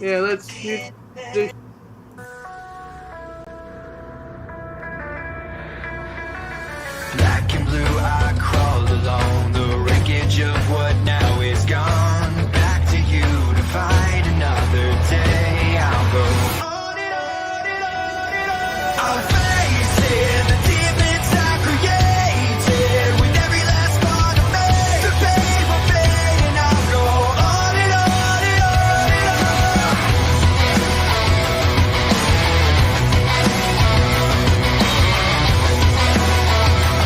Yeah, let's do this. Black and blue, I crawl along the wreckage of what now is gone. Back to you to fight another day. I'll go on and on and on and on. I'll face it, the demons I created with every last part of me. The pain will fade and I'll go on and on and on and on.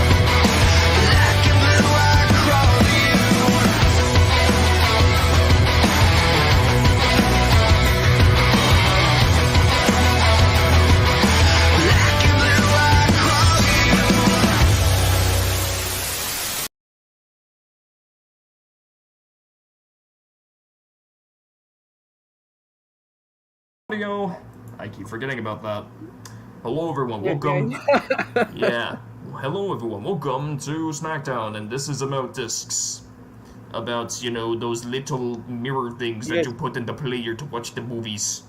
Black and blue, I crawl to you. Black and blue, I crawl to you. Audio. I keep forgetting about that. Hello everyone, Yeah, welcome. okay. Yeah. Hello everyone, welcome to SmackDown, and this is about discs. About, you know, those little mirror things that Yes. you put in the player to watch the movies.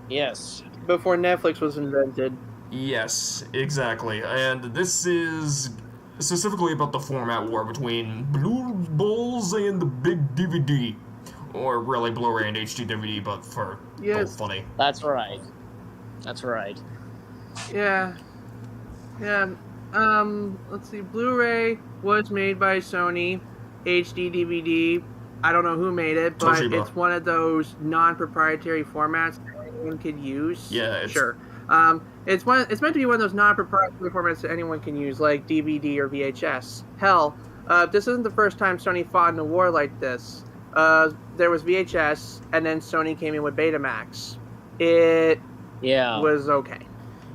Yes. Before Netflix was invented. Yes, exactly. And this is specifically about the format war between Blueballs and the big DVD. Or really Blu-ray and HD DVD, but for Yes. both funny. That's right. That's right. Yeah. Yeah. Let's see. Blu-ray was made by Sony. HD DVD, I don't know who made it, but Toshiba. it's one of those non-proprietary formats that anyone could use. Yeah, it's- Sure. It's meant to be one of those non-proprietary formats that anyone can use, like DVD or VHS. Hell, this isn't the first time Sony fought in a war like this. There was VHS, and then Sony came in with Betamax. It Yeah. was okay.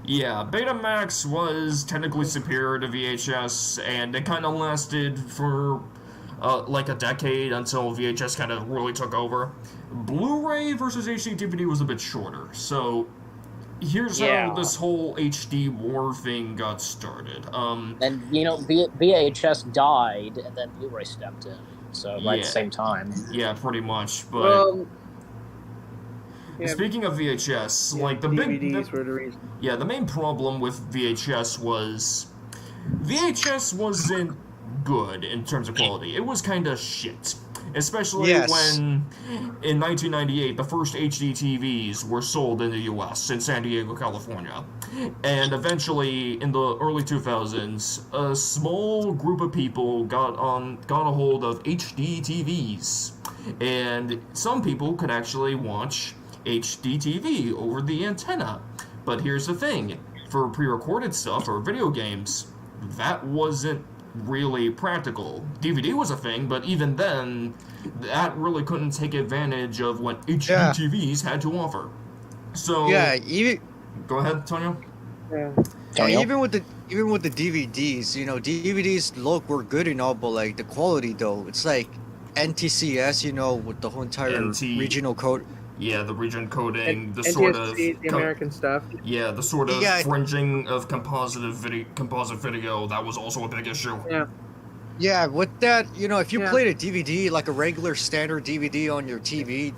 Yeah, Betamax was technically superior to VHS, and it kind of lasted for like a decade until VHS kind of really took over. Blu-ray versus HD DVD was a bit shorter, so here's how Yeah. this whole HD war thing got started. And, you know, VHS died, and then Blu-ray stepped in. So, right at Yeah. the same time. Yeah, pretty much, but Well, yeah, speaking of VHS, like the DVDs were the reason. Yeah, the main problem with VHS was VHS wasn't good in terms of quality. It was kind of shit. Especially Yes. when, in 1998, the first HD TVs were sold in the US, in San Diego, California. And eventually, in the early 2000s, a small group of people got a hold of HD TVs. And some people could actually watch HD TV over the antenna. But here's the thing, for pre-recorded stuff or video games, that wasn't really practical. DVD was a thing, but even then, that really couldn't take advantage of what HD Yeah. TVs had to offer. So, Yeah, even go ahead, Tonyo. Yeah. Daniel? even with the DVDs, you know, DVDs look were good and all, but like the quality though, it's like NTCS, you know, with the whole entire NT. regional code. Yeah, the region coding, And the sort of NTSC, the American stuff. yeah, the sort of Yeah. fringing of composite video, that was also a big issue. Yeah. Yeah, with that, you know, if you Yeah. played a DVD like a regular standard DVD on your TV,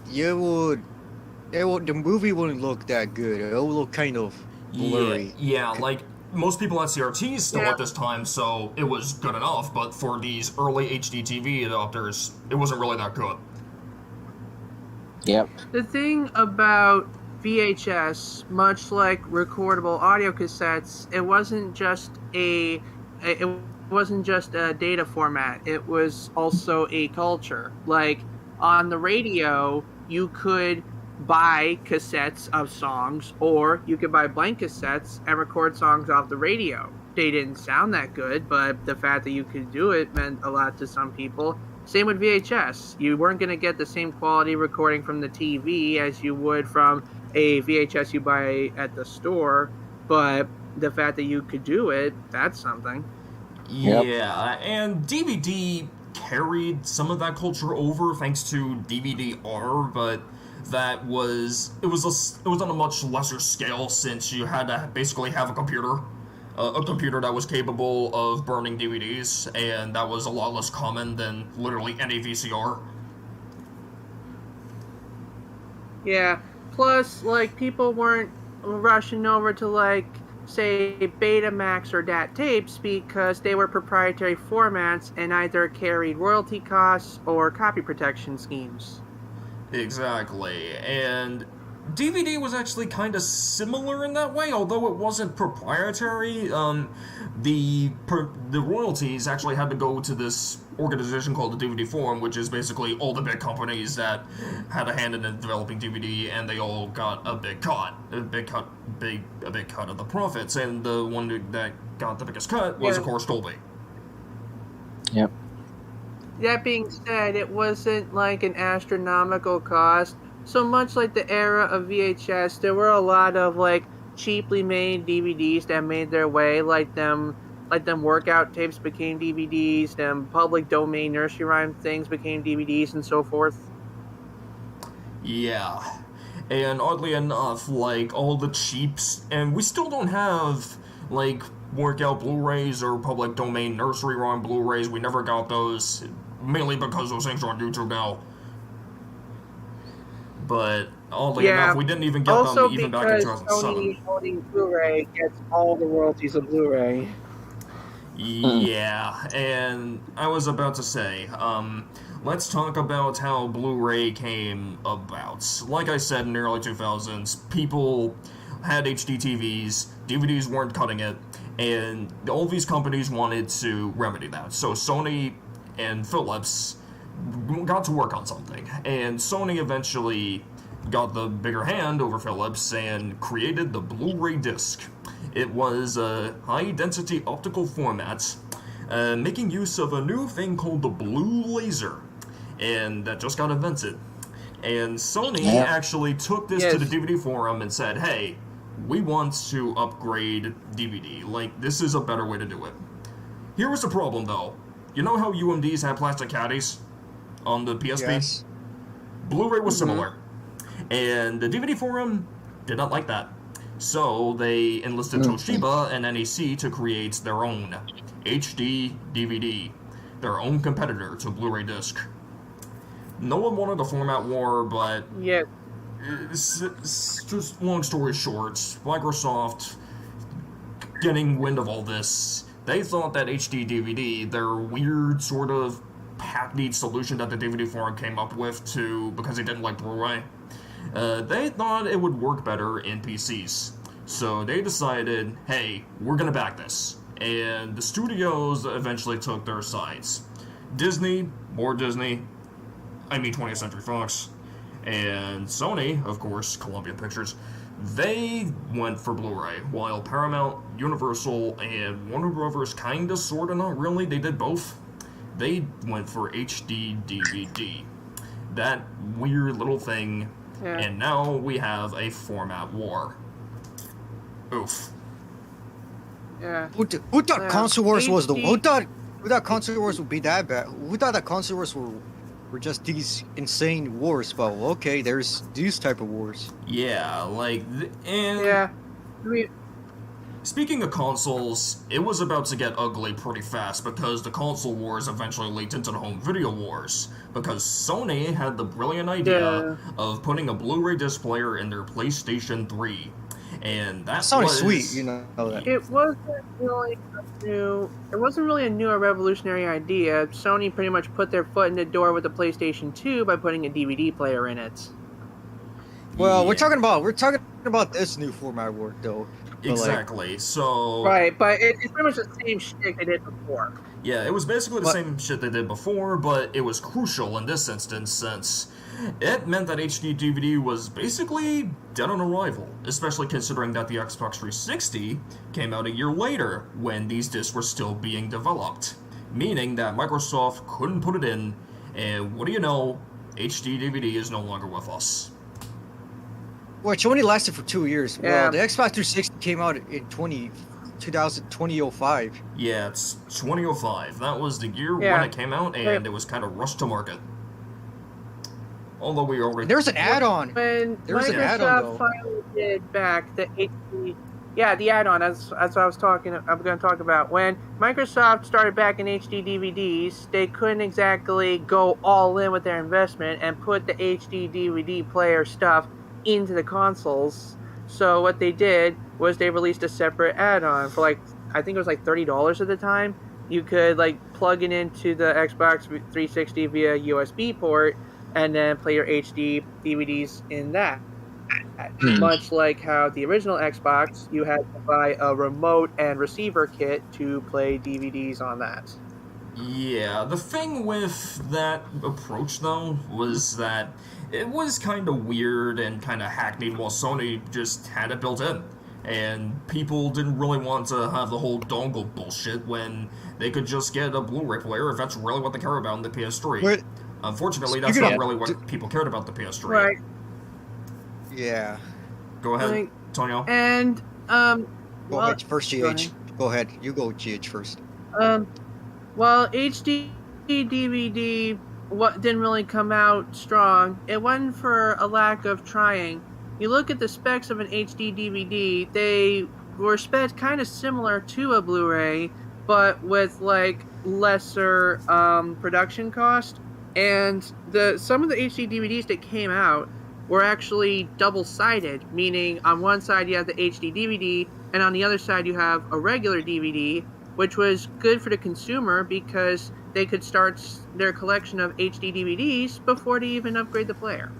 the movie wouldn't look that good. It would look kind of blurry. Yeah, like most people had CRTs still Yeah. at this time, so it was good enough, but for these early HD TV adopters, it wasn't really that good. Yep. The thing about VHS, much like recordable audio cassettes, it wasn't just a data format. It was also a culture. Like on the radio, you could buy cassettes of songs, or you could buy blank cassettes and record songs off the radio. They didn't sound that good, but the fact that you could do it meant a lot to some people. Same with VHS. You weren't going to get the same quality recording from the TV as you would from a VHS you buy at the store, but the fact that you could do it, that's something. Yep. Yeah, and DVD carried some of that culture over thanks to DVD-R, but it was on a much lesser scale since you had to basically have a computer that was capable of burning DVDs, and that was a lot less common than literally any VCR. Yeah. Plus, like, people weren't rushing over to, like, say, Betamax or DAT tapes because they were proprietary formats and either carried royalty costs or copy protection schemes. Exactly, and DVD was actually kind of similar in that way, although it wasn't proprietary. The royalties actually had to go to this organization called the DVD Forum, which is basically all the big companies that had a hand in developing DVD, and they all got a big cut of the profits. And the one that got the biggest cut was, of course, Dolby. Yep. That being said, it wasn't like an astronomical cost. So much like the era of VHS, there were a lot of like cheaply made DVDs that made their way, like them workout tapes became DVDs, them public domain nursery rhyme things became DVDs, and so forth. Yeah, and oddly enough, like all the cheaps, and we still don't have like workout Blu-rays or public domain nursery rhyme Blu-rays. We never got those, mainly because those things are on YouTube now. But oddly enough, we didn't even get them even back in 2007. Sony owning Blu-ray gets all the royalties of Blu-ray. Yeah, and I was about to say, let's talk about how Blu-ray came about. Like I said, in the early 2000s, people had HD TVs, DVDs weren't cutting it, and all these companies wanted to remedy that. So Sony and Philips got to work on something, and Sony eventually got the bigger hand over Philips and created the Blu-ray disc. It was a high-density optical format, making use of a new thing called the blue laser, and that just got invented. And Sony actually took this to the DVD Forum and said, hey, we want to upgrade DVD. Like, this is a better way to do it. Here was the problem, though. You know how UMDs had plastic caddies on the PSP? Yes. Blu-ray was similar. And the DVD Forum did not like that. So they enlisted Toshiba and NEC to create their own HD DVD, their own competitor to Blu-ray disc. No one wanted a format war, but it's just long story short, Microsoft getting wind of all this, they thought that HD DVD, their weird sort of hackneyed solution that the DVD Forum came up with because they didn't like Blu-ray, they thought it would work better in PCs. So they decided, hey, we're gonna back this. And the studios eventually took their sides. Disney, more Disney, 20th Century Fox, and Sony, of course, Columbia Pictures, they went for Blu-ray, while Paramount, Universal, and Warner Brothers kinda, sorta, not really, they did both. They went for HD DVD. That weird little thing, and now we have a format war. Oof. Yeah. Who thought console wars was the? Who thought console wars would be that bad? Who thought that console wars were just these insane wars? Well, okay, there's these type of wars. Yeah, like speaking of consoles, it was about to get ugly pretty fast because the console wars eventually leaked into the home video wars, because Sony had the brilliant idea of putting a Blu-ray disc player in their PlayStation 3. And that sounded sweet, you know that. It wasn't really a new or revolutionary idea. Sony pretty much put their foot in the door with the PlayStation 2 by putting a DVD player in it. Well, we're talking about this new format work though. Exactly. So right, but it's pretty much the same shit they did before. Yeah, it was basically the same shit they did before, but it was crucial in this instance since it meant that HD DVD was basically dead on arrival, especially considering that the Xbox 360 came out a year later when these discs were still being developed, meaning that Microsoft couldn't put it in, and what do you know, HD DVD is no longer with us. Which only lasted for 2 years. Yeah. Well, the Xbox 360 came out in 2005. Yeah, it's 2005. That was the year when it came out, and it was kind of rushed to market. Although we already... There's an add-on. When Microsoft finally did back the HD... Yeah, the add-on, that's what I'm going to talk about. When Microsoft started back in HD DVDs, they couldn't exactly go all in with their investment and put the HD DVD player stuff into the consoles. So what they did was they released a separate add-on for like, I think it was like $30 at the time. You could like plug it into the Xbox 360 via USB port and then play your HD DVDs in that. Much like how the original Xbox, you had to buy a remote and receiver kit to play DVDs on that. Yeah, the thing with that approach, though, was that it was kind of weird and kind of hackneyed while Sony just had it built in. And people didn't really want to have the whole dongle bullshit when they could just get a Blu-ray player if that's really what they care about in the PS3. But Unfortunately, that's not really what people cared about the PS3. Right. yeah. Go ahead, Like, Tonio. And Go ahead first, GH. go ahead. Go ahead. You go, GH first. Well, HD DVD didn't really come out strong. It wasn't for a lack of trying. You look at the specs of an HD DVD, they were spec kind of similar to a Blu-ray, but with like lesser production cost. And some of the HD DVDs that came out were actually double-sided, meaning on one side you have the HD DVD, and on the other side you have a regular DVD, which was good for the consumer because they could start their collection of HD DVDs before they even upgrade the player.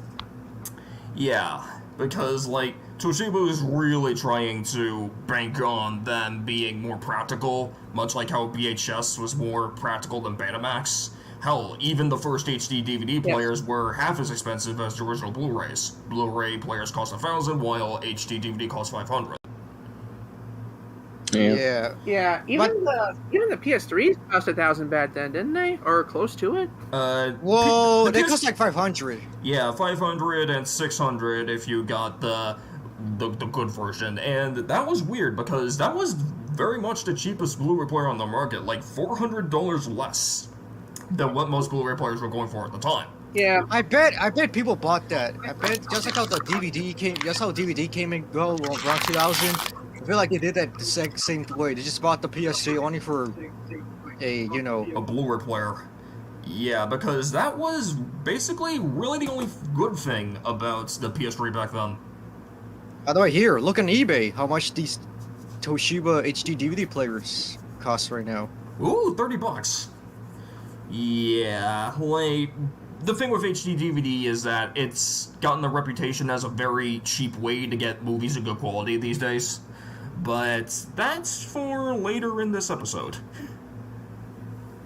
Yeah, because, like, Toshiba is really trying to bank on them being more practical, much like how VHS was more practical than Betamax. Hell, even the first HD DVD players were half as expensive as the original Blu-rays. Blu-ray players cost $1,000, while HD DVD cost $500. Yeah. Yeah, even the PS3s cost $1,000 back then, didn't they? Or close to it? Whoa, they cost like 500. Yeah, 500 and 600 if you got the good version. And that was weird because that was very much the cheapest Blu-ray player on the market, like $400 less than what most Blu-ray players were going for at the time. Yeah. I bet people bought that. I bet just like how the DVD came, just how DVD came and go around 2000. I feel like they did that the same way. They just bought the PS3 only for a Blu-ray player. Yeah, because that was basically really the only good thing about the PS3 back then. By the way, here, look on eBay how much these Toshiba HD DVD players cost right now. Ooh, $30. Yeah, like, the thing with HD DVD is that it's gotten a reputation as a very cheap way to get movies of good quality these days. But that's for later in this episode.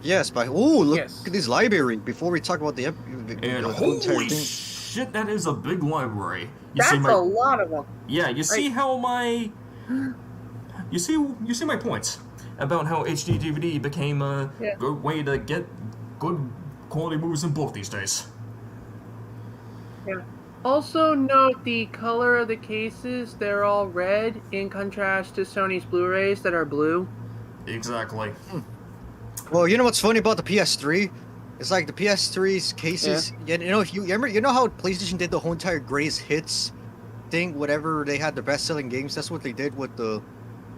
Yes, but look at this library before we talk about the whole entire holy thing. shit, that is a big library. That's a lot of them. Yeah, you see how my you see my points about how HD DVD became a good way to get good quality movies in bulk these days. Yeah. Also note the color of the cases, they're all red in contrast to Sony's Blu-rays that are blue. Exactly. Well, you know what's funny about the PS3? It's like the PS3's cases. Yeah. You know, if you remember, you know how PlayStation did the whole entire greatest hits thing. Whatever they had the best-selling games, that's what they did with the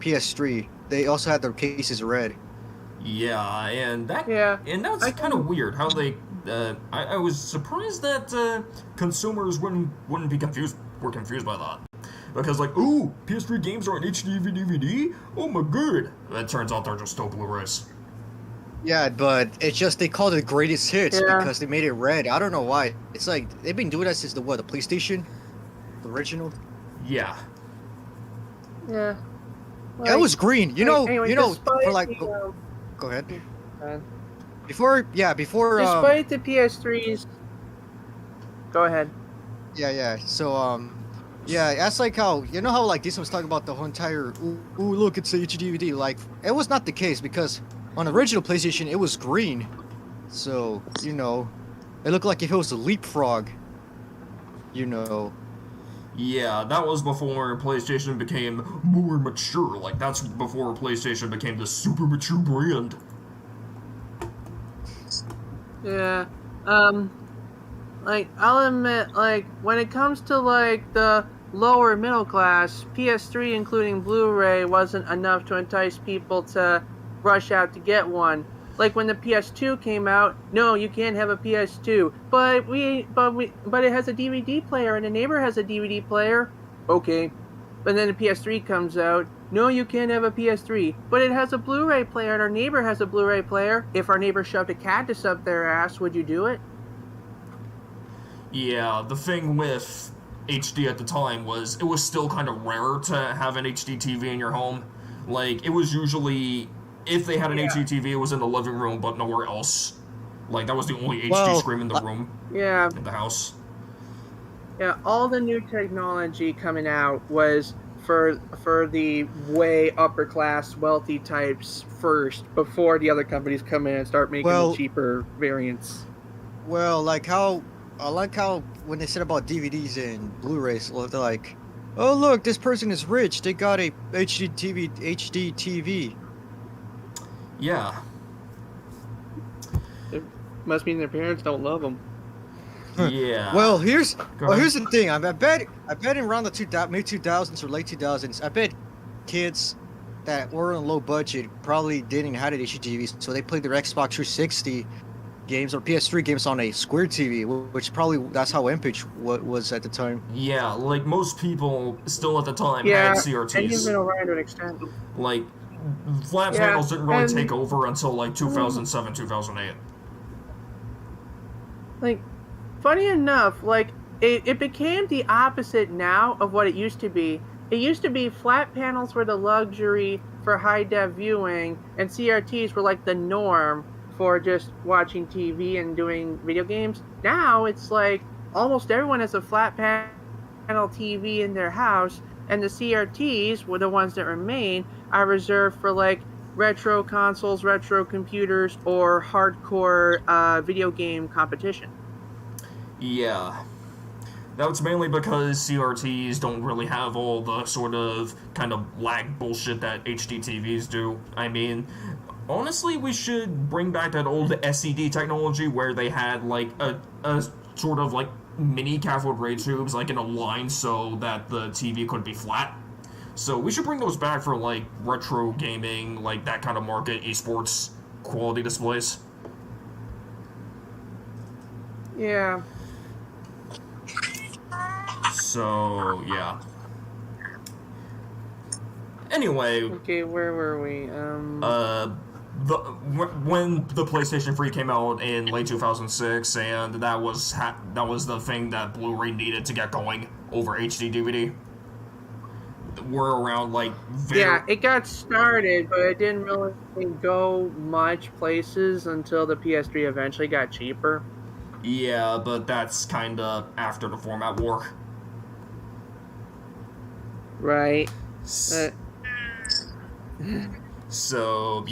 PS3. They also had their cases red. Yeah, and that's kind of weird how they. I was surprised that consumers wouldn't be confused by that. Because, like, ooh, PS3 games are on HD DVD? Oh my god! It turns out they're just still Blu-rays. Yeah, but it's just they called it greatest hits because they made it red. I don't know why. It's like they've been doing that since the PlayStation, the original. Yeah. Yeah. Like, it was green. Anyway, for like. Go ahead. Before. Despite the PS3's. Go ahead. Yeah. So that's like how how like this was talking about the whole entire. Ooh, look, it's the HD DVD. Like it was not the case because on the original PlayStation it was green, so it looked like if it was a leapfrog. Yeah, that was before PlayStation became more mature. Like, that's before PlayStation became the super mature brand. Yeah. Like, I'll admit, like, when it comes to, like, the lower middle class, PS3, including Blu-ray, wasn't enough to entice people to rush out to get one. Like when the PS2 came out, no, you can't have a PS2, but it has a DVD player and a neighbor has a DVD player. Okay. But then the PS3 comes out, no, you can't have a PS3, but it has a Blu-ray player and our neighbor has a Blu-ray player. If our neighbor shoved a cactus up their ass, would you do it? Yeah, the thing with HD at the time was it was still kind of rare to have an HD TV in your home. Like, it was usually, if they had an HD TV, it was in the living room, but nowhere else. Like, that was the only HD screen in the room. Yeah. In the house. Yeah, all the new technology coming out was for the way upper class wealthy types first, before the other companies come in and start making the cheaper variants. Well, I like how when they said about DVDs and Blu-rays, they're like, "Oh look, this person is rich. They got a HD TV." Yeah. It must mean their parents don't love them. Yeah. Well, here's the thing. I bet in around the mid 2000s or late 2000s, I bet kids that were on low budget probably didn't have an HD TV, so they played their Xbox 360 games or PS3 games on a Square TV, which probably that's how MPage was at the time. Yeah, like most people still at the time had CRTs. And even around to an extent. Like, flat panels didn't really take over until like 2007, 2008. Like, funny enough, like, it became the opposite now of what it used to be. It used to be flat panels were the luxury for high-def viewing, and CRTs were like the norm for just watching TV and doing video games. Now it's like almost everyone has a flat panel TV in their house, and the CRTs, were the ones that remain, are reserved for like retro consoles, retro computers, or hardcore video game competition. Yeah. That's mainly because CRTs don't really have all the sort of kind of lag bullshit that HD TVs do. I mean, honestly, we should bring back that old SED technology where they had like a sort of like mini cathode ray tubes like in a line so that the TV could be flat. So we should bring those back for like retro gaming, like that kind of market, esports quality displays. Yeah. So, yeah. Anyway. Okay, where were we? When the PlayStation 3 came out in late 2006, and that was the thing that Blu-ray needed to get going over HD DVD. We're around like yeah, it got started, but it didn't really go much places until the PS3 eventually got cheaper. Yeah, but that's kind of after the format war. Right. So, yeah. So,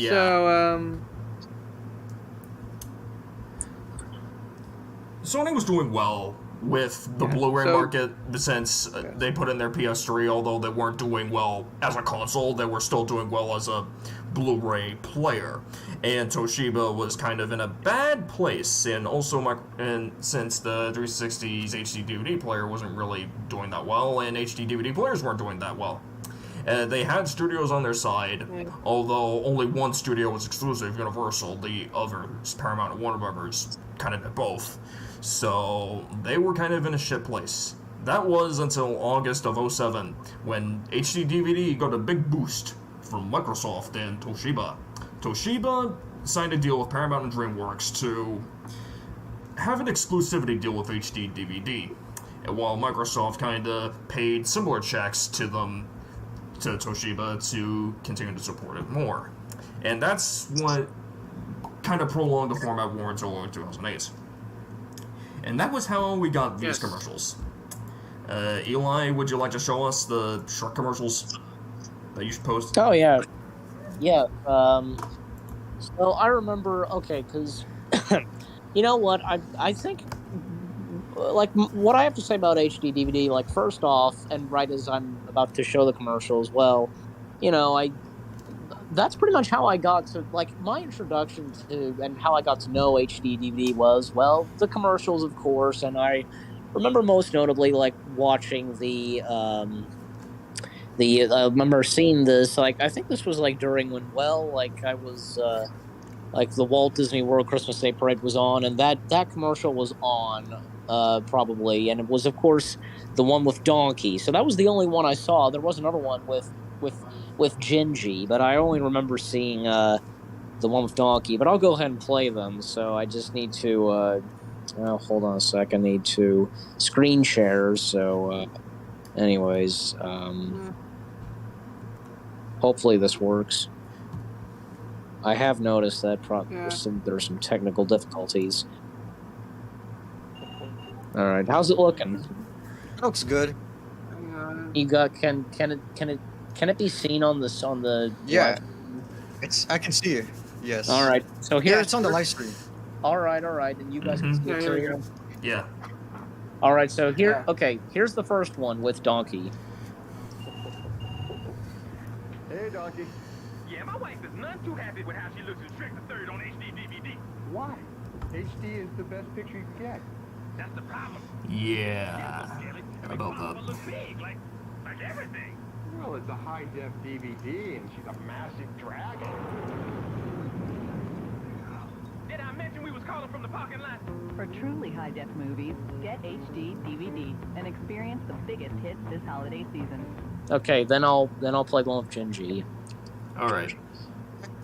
Sony was doing well with the Blu-ray market, since they put in their PS3, although they weren't doing well as a console, they were still doing well as a Blu-ray player. And Toshiba was kind of in a bad place, and also since the 360's HD DVD player wasn't really doing that well, and HD DVD players weren't doing that well. They had studios on their side, although only one studio was exclusive, Universal. The others, Paramount and Warner Brothers, kind of did both. So they were kind of in a shit place. That was until August of 2007, when HD DVD got a big boost from Microsoft and Toshiba. Toshiba signed a deal with Paramount and DreamWorks to have an exclusivity deal with HD DVD, while Microsoft kind of paid similar checks to Toshiba to continue to support it more. And that's what kind of prolonged the format war until 2008. And that was how we got these commercials. Eli, would you like to show us the Shrek commercials that you should post? Oh, yeah. Yeah. So I remember, okay, because, you know what, I think, like, what I have to say about HD DVD, like, first off, and right as I'm about to show the commercials, well, you know, that's pretty much how I got to, like, my introduction to, and how I got to know HD DVD was, well, the commercials, of course, and I remember most notably, like, watching I remember seeing this, like, I think this was, like, during when, well, like, I was, like the Walt Disney World Christmas Day Parade was on, and that commercial was on probably, and it was of course the one with Donkey. So that was the only one I saw. There was another one with Gingy, but I only remember seeing the one with Donkey. But I'll go ahead and play them. So I just need to hold on a sec. I need to screen share. So anyways, hopefully this works. I have noticed that there are some technical difficulties. All right, how's it looking? Looks good. You got can it be seen on the Yeah, live? I can see it. Yes. All right, so here it's on the live stream. All right, and you guys can see it too. Yeah. All right, so here, okay, here's the first one with Donkey. Hey, Donkey. Yeah, my wife is none too happy with how she looks in Shrek the Third on HD DVD. Why? HD is the best picture you can get. That's the problem. Yeah. About Mama that. look big, like everything. Well, it's a high-def DVD, and she's a massive dragon. Did I mention we was calling from the parking lot? For truly high-def movies, get HD DVD and experience the biggest hits this holiday season. Okay, then I'll play the one with Gingy. All right.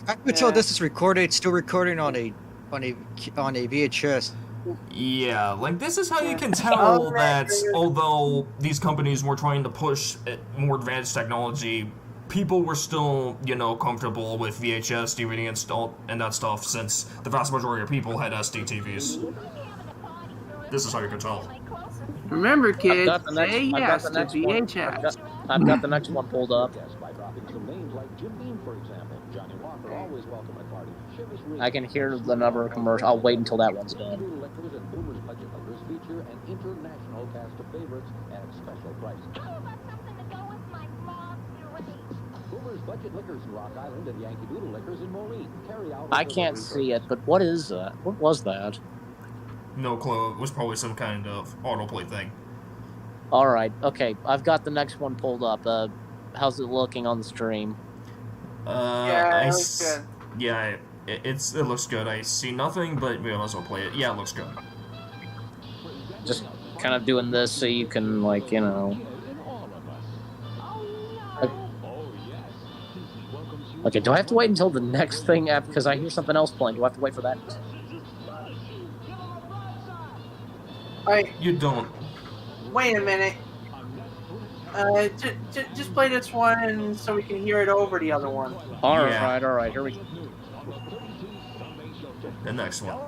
I could tell this is recorded. It's still recording on a VHS. Yeah, like this is how you can tell that although these companies were trying to push more advanced technology, people were still, comfortable with VHS, DVD, and that stuff, since the vast majority of people had SD TVs. This is how you can tell. Remember, kids, say yes to VHS. I've got the next one pulled up. I can hear the number of commercials. I'll wait until that one's done. I can't see it, but what is that? What was that? No clue. It was probably some kind of autoplay thing. All right, okay. I've got the next one pulled up. How's it looking on the stream? Yeah, it looks good. Yeah, it looks good. I see nothing, but we might as well play it. Yeah, it looks good. Just kind of doing this so you can, Okay, do I have to wait until the next thing because I hear something else playing? Do I have to wait for that? You don't. Wait a minute. Just play this one so we can hear it over the other one. All right, here we go. The next one.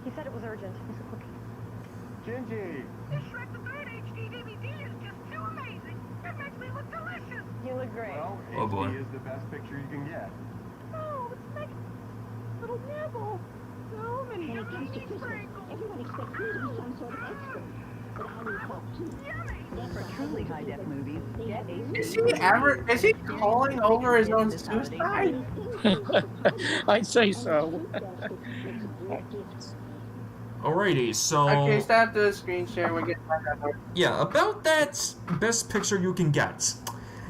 He said it was urgent. It's a quickie. Gingy. This Shrek the Third HD DVD is just too amazing. It makes me look delicious. You look great. Well, Oh, boy. HD is the best picture you can get. Oh, it's like little nibble. So many When it comes to yummy Christmas, sprinkles. everyone expects you to be some sort of expert. But I need help too. Yummy. For truly high-def movies, get HD Is he calling over his own suicide? I'd say so. Alrighty, so... Okay, stop the screen share. We're getting back up. Yeah, about that best picture you can get.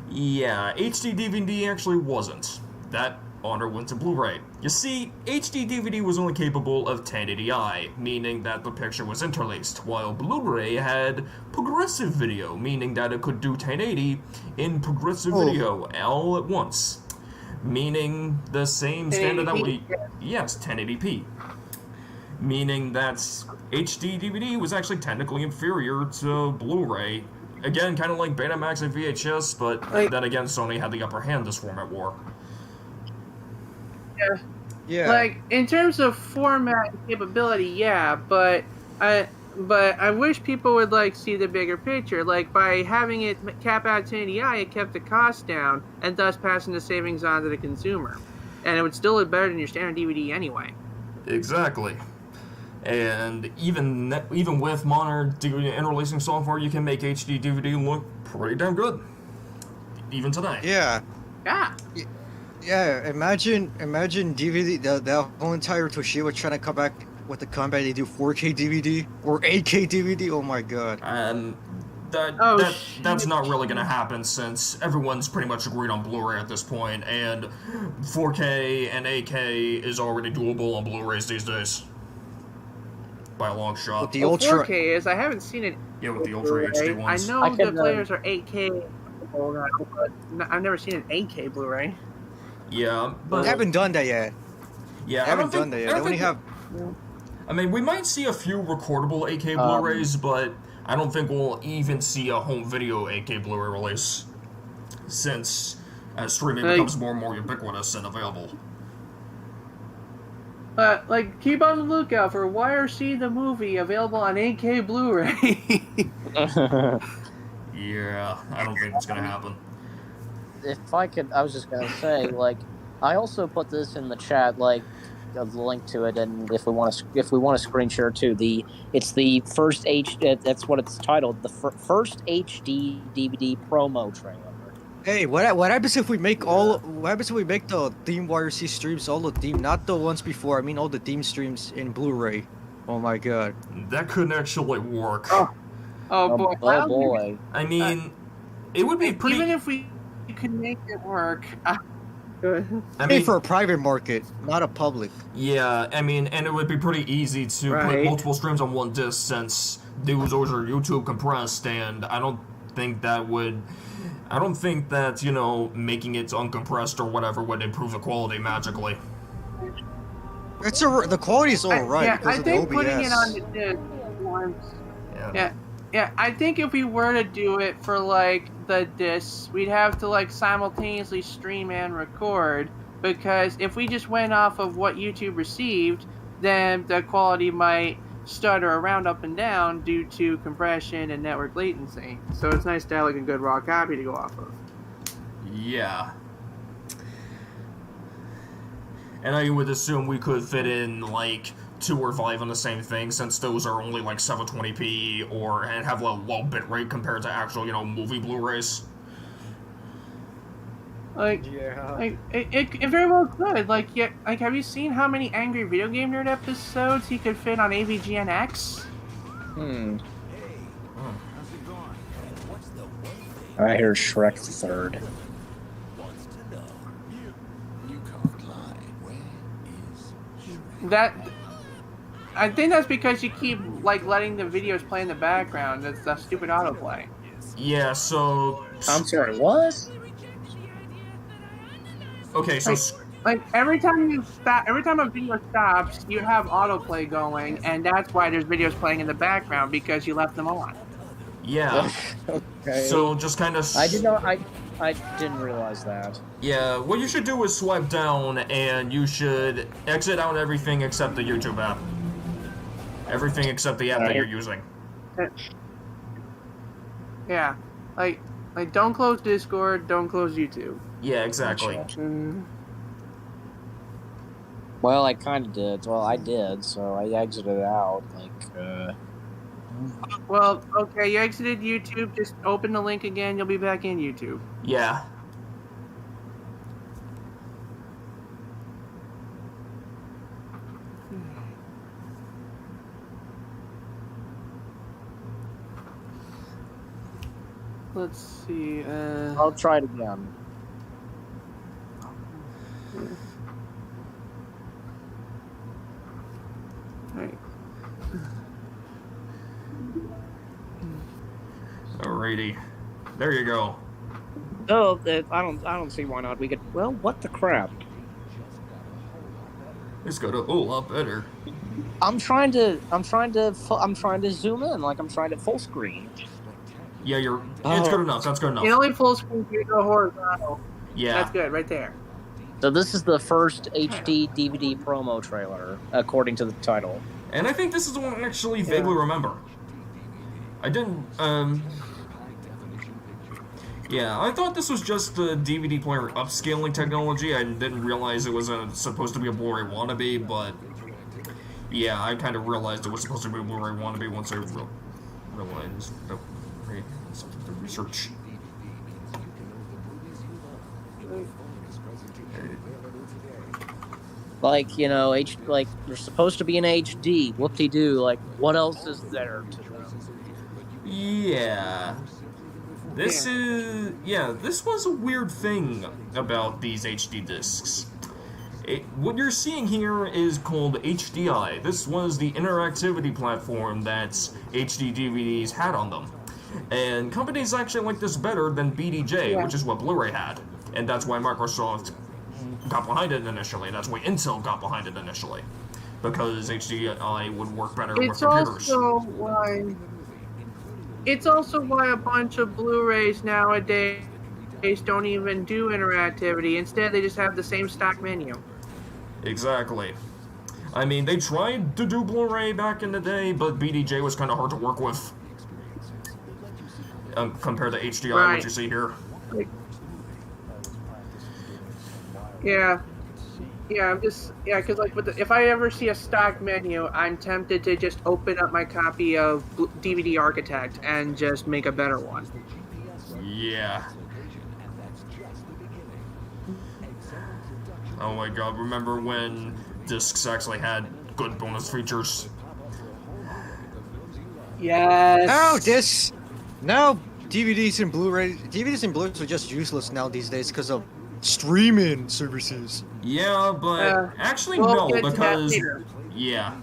Yeah, HD DVD actually wasn't. That honor went to Blu-ray. You see, HD DVD was only capable of 1080i, meaning that the picture was interlaced, while Blu-ray had progressive video, meaning that it could do 1080 in progressive video all at once. Meaning the same standard that we... Yes, 1080p. Meaning that HD DVD was actually technically inferior to Blu-ray. Again, kind of like Betamax and VHS, but then again, Sony had the upper hand this format war. Yeah. Like, in terms of format and capability, yeah, but I wish people would, see the bigger picture. Like, by having it cap out 1080i, it kept the cost down, and thus passing the savings on to the consumer. And it would still look better than your standard DVD anyway. Exactly. And even with modern DVD interlacing software, you can make HD DVD look pretty damn good. Even today. Yeah. Yeah. Yeah, imagine DVD, the whole entire Toshiba trying to come back with the comeback. They do 4K DVD or 8K DVD. Oh my god. That's not really going to happen since everyone's pretty much agreed on Blu-ray at this point, and 4K and 8K is already doable on Blu-rays these days. By a long shot. With the Well, Ultra... 4K is, I haven't seen it. Yeah, with the Ultra HD ones. I know the players are 8K, but I've never seen an 8K Blu-ray. Yeah, but... They haven't done that yet. Yeah, They haven't done that yet. They only have... I mean, we might see a few recordable 8K Blu-rays, but I don't think we'll even see a home video 8K Blu-ray release, since as streaming becomes more and more ubiquitous and available. Like, keep on the lookout for YRC the movie available on 8K Blu-ray. Yeah, I don't think it's gonna happen. If I could, I was just gonna say, like, I also put this in the chat, like, the link to it, and if we want to screen share too, it's the first that's what it's titled, the first HD DVD promo trailer. Hey, what happens if we make what happens if we make the Theme YRC streams all the theme, not the ones before, I mean all the theme streams in Blu-ray? Oh my god. That couldn't actually work. Oh boy. Oh boy. I mean, it would be pretty... Even if we could make it work... I mean, for a private market, not a public. Yeah, I mean, and it would be pretty easy to put multiple streams on one disc since those are YouTube compressed, and I don't think that, you know, making it uncompressed or whatever would improve the quality magically. The quality's alright because I of the think OBS. putting it on the disc once... Yeah, I think if we were to do it for, like, the discs, we'd have to, like, simultaneously stream and record, because if we just went off of what YouTube received, then the quality might stutter around up and down due to compression and network latency. So it's nice to have, like, a good raw copy to go off of. Yeah. And I would assume we could fit in, like, 2 or 5 on the same thing, since those are only like 720p and have a low bit rate compared to actual, you know, movie Blu-rays. It very well could. Like, have you seen how many Angry Video Game Nerd episodes he could fit on AVGNX? I hear Shrek the Third. I think that's because you keep, like, letting the videos play in the background. That's the stupid autoplay. Yeah, so... I'm sorry, what? Okay, so... Like, every time a video stops, you have autoplay going, and that's why there's videos playing in the background, because you left them on. Yeah. Okay. So, just kind of... I didn't realize that. Yeah, what you should do is swipe down, and you should exit out everything except the YouTube app. Everything except the app that you're using. Yeah. Like, don't close Discord, don't close YouTube. Yeah, exactly. Well, I kind of did. Well, I did, so I exited out, Well, okay, you exited YouTube, just open the link again, you'll be back in YouTube. Yeah. Let's see, I'll try it again. Right. Alrighty. There you go. No, I don't see why not. We could. Well, what the crap? It's got a whole lot better. I'm trying to zoom in, like I'm trying to full screen. Yeah, it's good enough. That's good enough. The only full screen you go horizontal. Yeah. That's good, right there. So this is the first HD DVD promo trailer, according to the title. And I think this is the one I actually vaguely remember. I didn't, yeah, I thought this was just the DVD player upscaling technology. I didn't realize it was supposed to be a Blu-ray wannabe, but yeah, I kind of realized it was supposed to be a Blu-ray wannabe once I realized the research. Like, you know, like they're supposed to be in HD. Whoop-de-doo. Like, what else is there to them? Yeah. This was a weird thing about these HD discs. What you're seeing here is called HDI. This was the interactivity platform that HD DVDs had on them. And companies actually like this better than BDJ, which is what Blu-ray had. And that's why Microsoft got behind it initially. That's why Intel got behind it initially. Because HDI would work better with computers. It's also why a bunch of Blu-rays nowadays don't even do interactivity. Instead, they just have the same stock menu. Exactly. I mean, they tried to do Blu-ray back in the day, but BDJ was kind of hard to work with. Compared to HDI, which you see here. Yeah, because if I ever see a stock menu, I'm tempted to just open up my copy of DVD Architect and just make a better one. Yeah. Oh my god, remember when discs actually had good bonus features? Yes. Now DVDs and Blu-rays are just useless now these days because of streaming services. Yeah, but actually no, because yeah,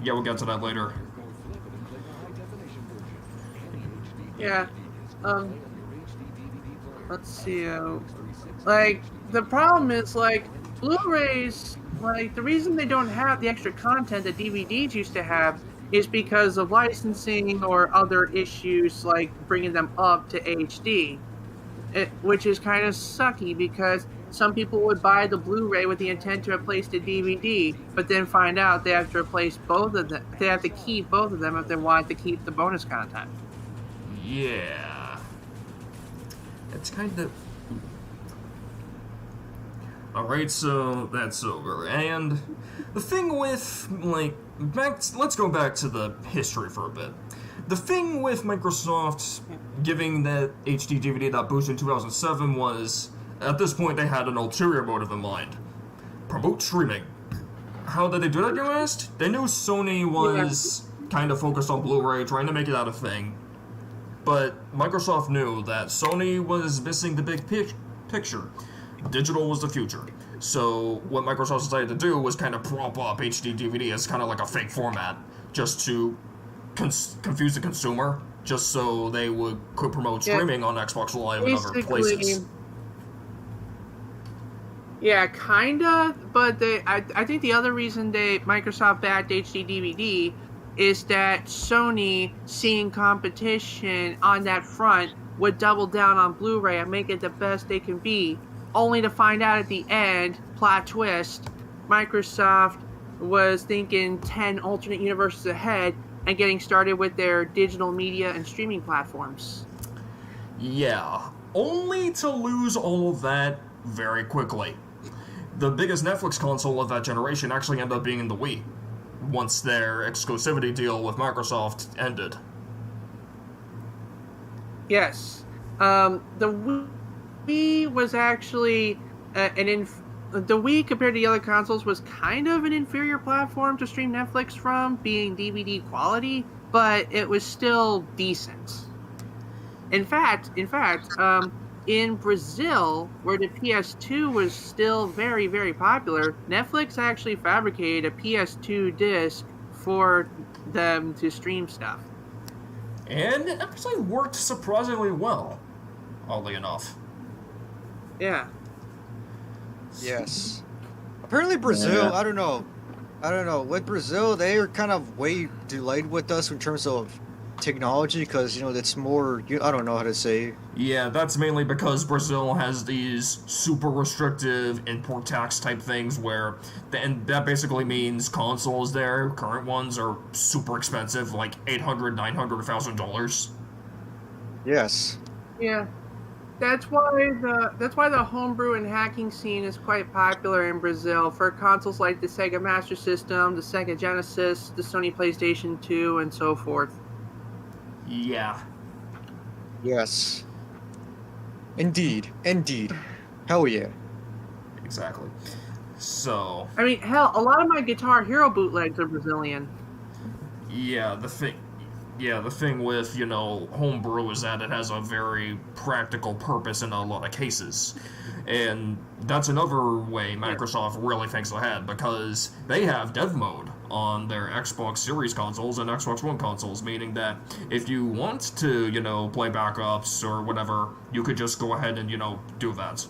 we'll get to that later. Yeah. Let's see. Like the problem is Blu-rays. The reason they don't have the extra content that DVDs used to have is because of licensing or other issues like bringing them up to HD, which is kind of sucky because some people would buy the Blu-ray with the intent to replace the DVD, but then find out they have to replace both of them. They have to keep both of them if they want to keep the bonus content. Yeah. It's kind of... Alright, so that's over. And the thing with, let's go back to the history for a bit. The thing with Microsoft giving that HD DVD that boost in 2007 was, at this point, they had an ulterior motive in mind. Promote streaming. How did they do that, you asked? They knew Sony was kind of focused on Blu-ray, trying to make it out a thing. But Microsoft knew that Sony was missing the big picture. Digital was the future. So what Microsoft decided to do was kind of prop up HD DVD as kind of like a fake format, just to confuse the consumer, just so they could promote streaming on Xbox Live and other places. Yeah, kinda, but I think the other reason Microsoft backed HD DVD is that Sony, seeing competition on that front, would double down on Blu-ray and make it the best they can be, only to find out at the end, plot twist, Microsoft was thinking 10 alternate universes ahead and getting started with their digital media and streaming platforms. Yeah, only to lose all of that very quickly. The biggest Netflix console of that generation actually ended up being in the Wii, once their exclusivity deal with Microsoft ended. Yes. The Wii was actually the Wii, compared to the other consoles, was kind of an inferior platform to stream Netflix from, being DVD quality, but it was still decent. In fact, in Brazil, where the PS2 was still very, very popular, Netflix actually fabricated a PS2 disc for them to stream stuff. And it actually worked surprisingly well, oddly enough. Yeah. Yes. Apparently Brazil, I don't know. With Brazil, they are kind of way delayed with us in terms of technology, because, it's more, I don't know how to say. Yeah, that's mainly because Brazil has these super restrictive import tax type things and that basically means consoles there, current ones, are super expensive, like $800, $900, $1,000. Yes. Yeah. That's why the homebrew and hacking scene is quite popular in Brazil for consoles like the Sega Master System, the Sega Genesis, the Sony PlayStation 2, and so forth. Yeah. Yes. Indeed. Hell yeah. Exactly. So... I mean, hell, a lot of my Guitar Hero bootlegs are Brazilian. Yeah, yeah, the thing with, homebrew is that it has a very practical purpose in a lot of cases. And that's another way Microsoft really thinks ahead, because they have dev mode on their Xbox Series consoles and Xbox One consoles, meaning that if you want to, play backups or whatever, you could just go ahead and, do that.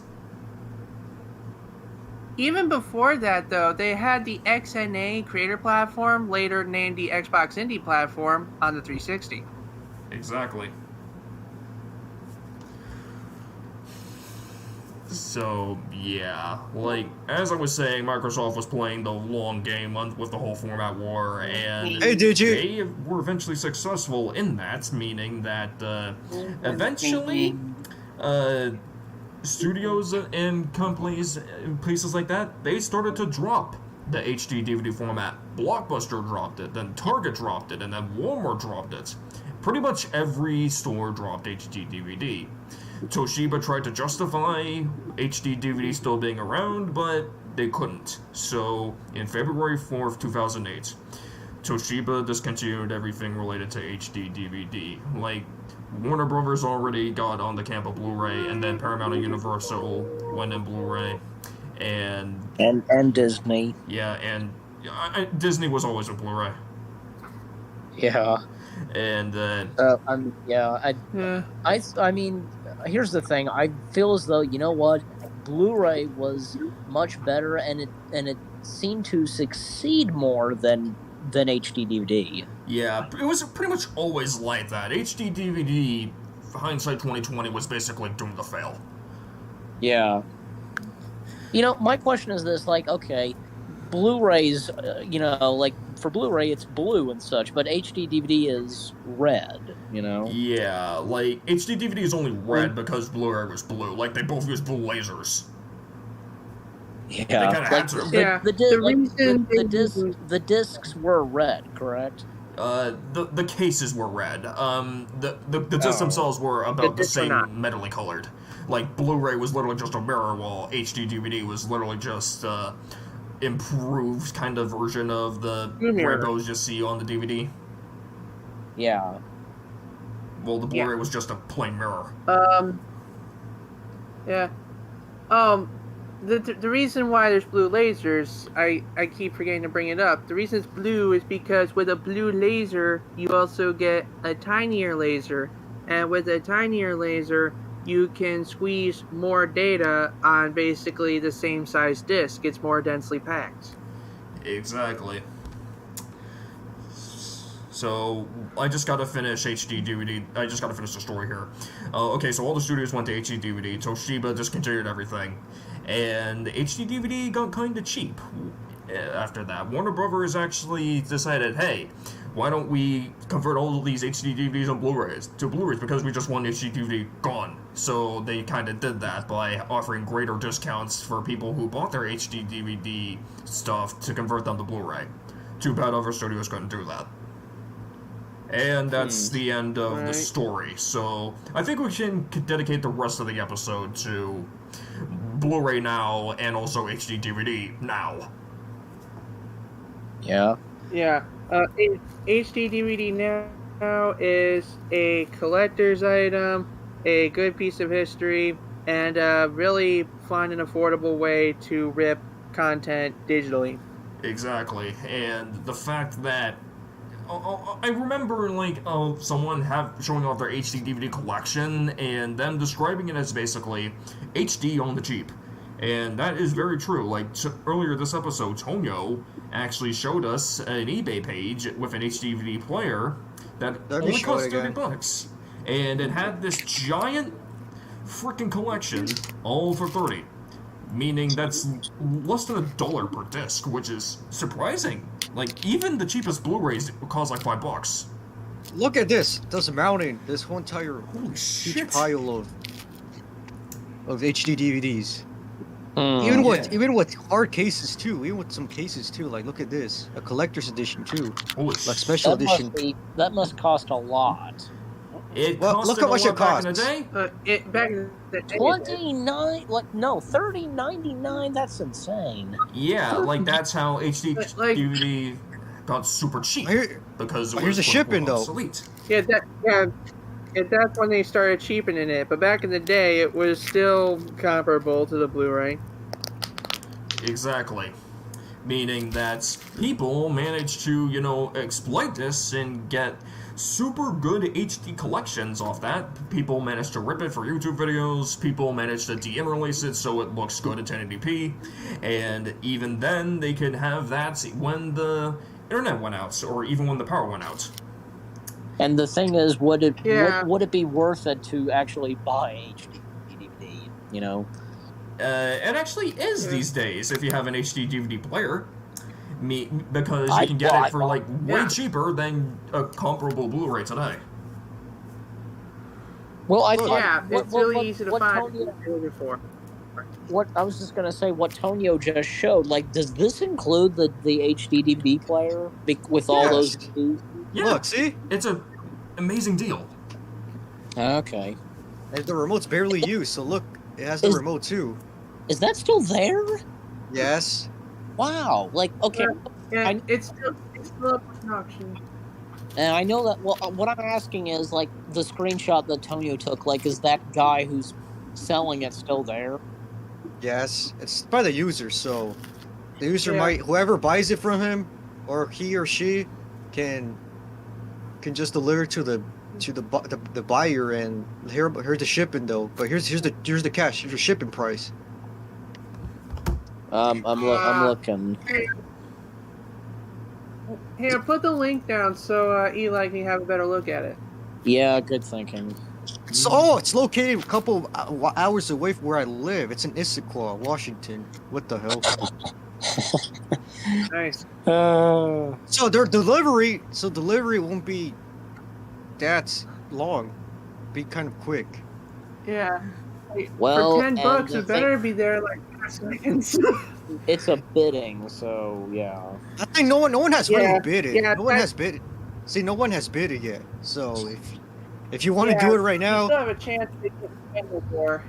Even before that, though, they had the XNA creator platform, later named the Xbox Indie platform, on the 360. Exactly. So, yeah, as I was saying, Microsoft was playing the long game with the whole format war, and Hey, did you? they were eventually successful in that, meaning that, eventually, studios and companies and places like that, they started to drop the HD DVD format. Blockbuster dropped it, then Target dropped it, and then Walmart dropped it. Pretty much every store dropped HD DVD. Toshiba tried to justify HD DVD still being around, but they couldn't. So, in February 4th, 2008, Toshiba discontinued everything related to HD DVD. Warner Brothers already got on the camp of Blu-ray, and then Paramount and Universal went in Blu-ray, and Disney. Yeah, and Disney was always with Blu-ray. Yeah. And I mean, here's the thing. I feel as though, what, Blu-ray was much better, and it seemed to succeed more than HD DVD. Yeah, it was pretty much always like that. HD DVD, hindsight 2020, was basically doomed to fail. Yeah. My question is this, okay, Blu-rays, for Blu-ray it's blue and such, but HD DVD is red, Yeah, HD DVD is only red because Blu-ray was blue. They both use blue lasers. Yeah, they kind of had to. The discs were red, correct? The cases were red. The discs themselves were about the same metally colored. Blu-ray was literally just a mirror, while HD DVD was literally just improved kind of version of the rainbows you see on the DVD. Yeah. Well, the Blu-ray was just a plain mirror. Yeah. The reason why there's blue lasers, I keep forgetting to bring it up. The reason it's blue is because with a blue laser, you also get a tinier laser. And with a tinier laser, you can squeeze more data on basically the same size disc. It's more densely packed. Exactly. So, I just gotta finish HD DVD. I just gotta finish the story here. Okay, so all the studios went to HD DVD. Toshiba discontinued everything. And HD DVD got kinda cheap after that. Warner Brothers actually decided, hey, why don't we convert all of these HD DVDs on Blu-rays to Blu-rays, because we just want HD DVD gone. So they kinda did that by offering greater discounts for people who bought their HD DVD stuff to convert them to Blu-ray. Too bad other studios couldn't do that. And that's the end of the story. So I think we can dedicate the rest of the episode to Blu-ray now and also HD DVD now. Yeah. Yeah. HD DVD now is a collector's item, a good piece of history, and a really fun and affordable way to rip content digitally. Exactly. And the fact that I remember someone showing off their HD DVD collection and them describing it as basically HD on the cheap. And that is very true. Earlier this episode, Tonyo actually showed us an eBay page with an HD DVD player that only cost $30. And it had this giant freaking collection, all for $30. Meaning that's less than $1 per disc, which is surprising. Even the cheapest Blu-rays cost $5. Look at this. This mounting. This whole entire huge pile of HD DVDs. Even with hard cases too. Even with some cases too. Look at this. A collector's edition too. Special edition. That must cost a lot. It look how much it cost. Back in the day? Back in the day. $30.99. That's insane. Yeah, that's how HD DVD got super cheap because it was here's the shipping, though. obsolete. Yeah, that's when they started cheapening it. But back in the day, it was still comparable to the Blu-ray. Exactly. Meaning that people managed to, exploit this and get super good HD collections off that. People managed to rip it for YouTube videos, people managed to de-release it so it looks good at 1080p, and even then they could have that when the internet went out, or even when the power went out. And the thing is, would it be worth it to actually buy HD DVD, It actually is these days if you have an HD DVD player. Because you can get it for way cheaper than a comparable Blu-ray today. Well, I it's really easy to find what you're looking for. What I was just gonna say, what Tonio just showed, does this include the HD DVD player with all those DVDs? Yeah. Look, see? It's an amazing deal. Okay. And the remote's barely used, so look, it has the remote too. Is that still there? Yes. Wow. Okay. Yeah, it's still up for production. And I know that. Well, what I'm asking is, the screenshot that Tonio took. Is that guy who's selling it still there? Yes, it's by the user, so the user might, whoever buys it from him, or he or she, can just deliver to the buyer, and here's the shipping though. But here's the cash. Here's your shipping price. I'm looking. Here, put the link down so Eli can have a better look at it. Yeah, good thinking. It's located a couple hours away from where I live. It's in Issaquah, Washington. What the hell? Nice. So their delivery won't be that long. Be kind of quick. Yeah. Well, for $10, it better be there 5 seconds. It's a bidding, so yeah. I think no one has really bidded. Yeah, no one has bidded. See, no one has bidded yet. So if you want to do it right now, you still have a chance to get handled for.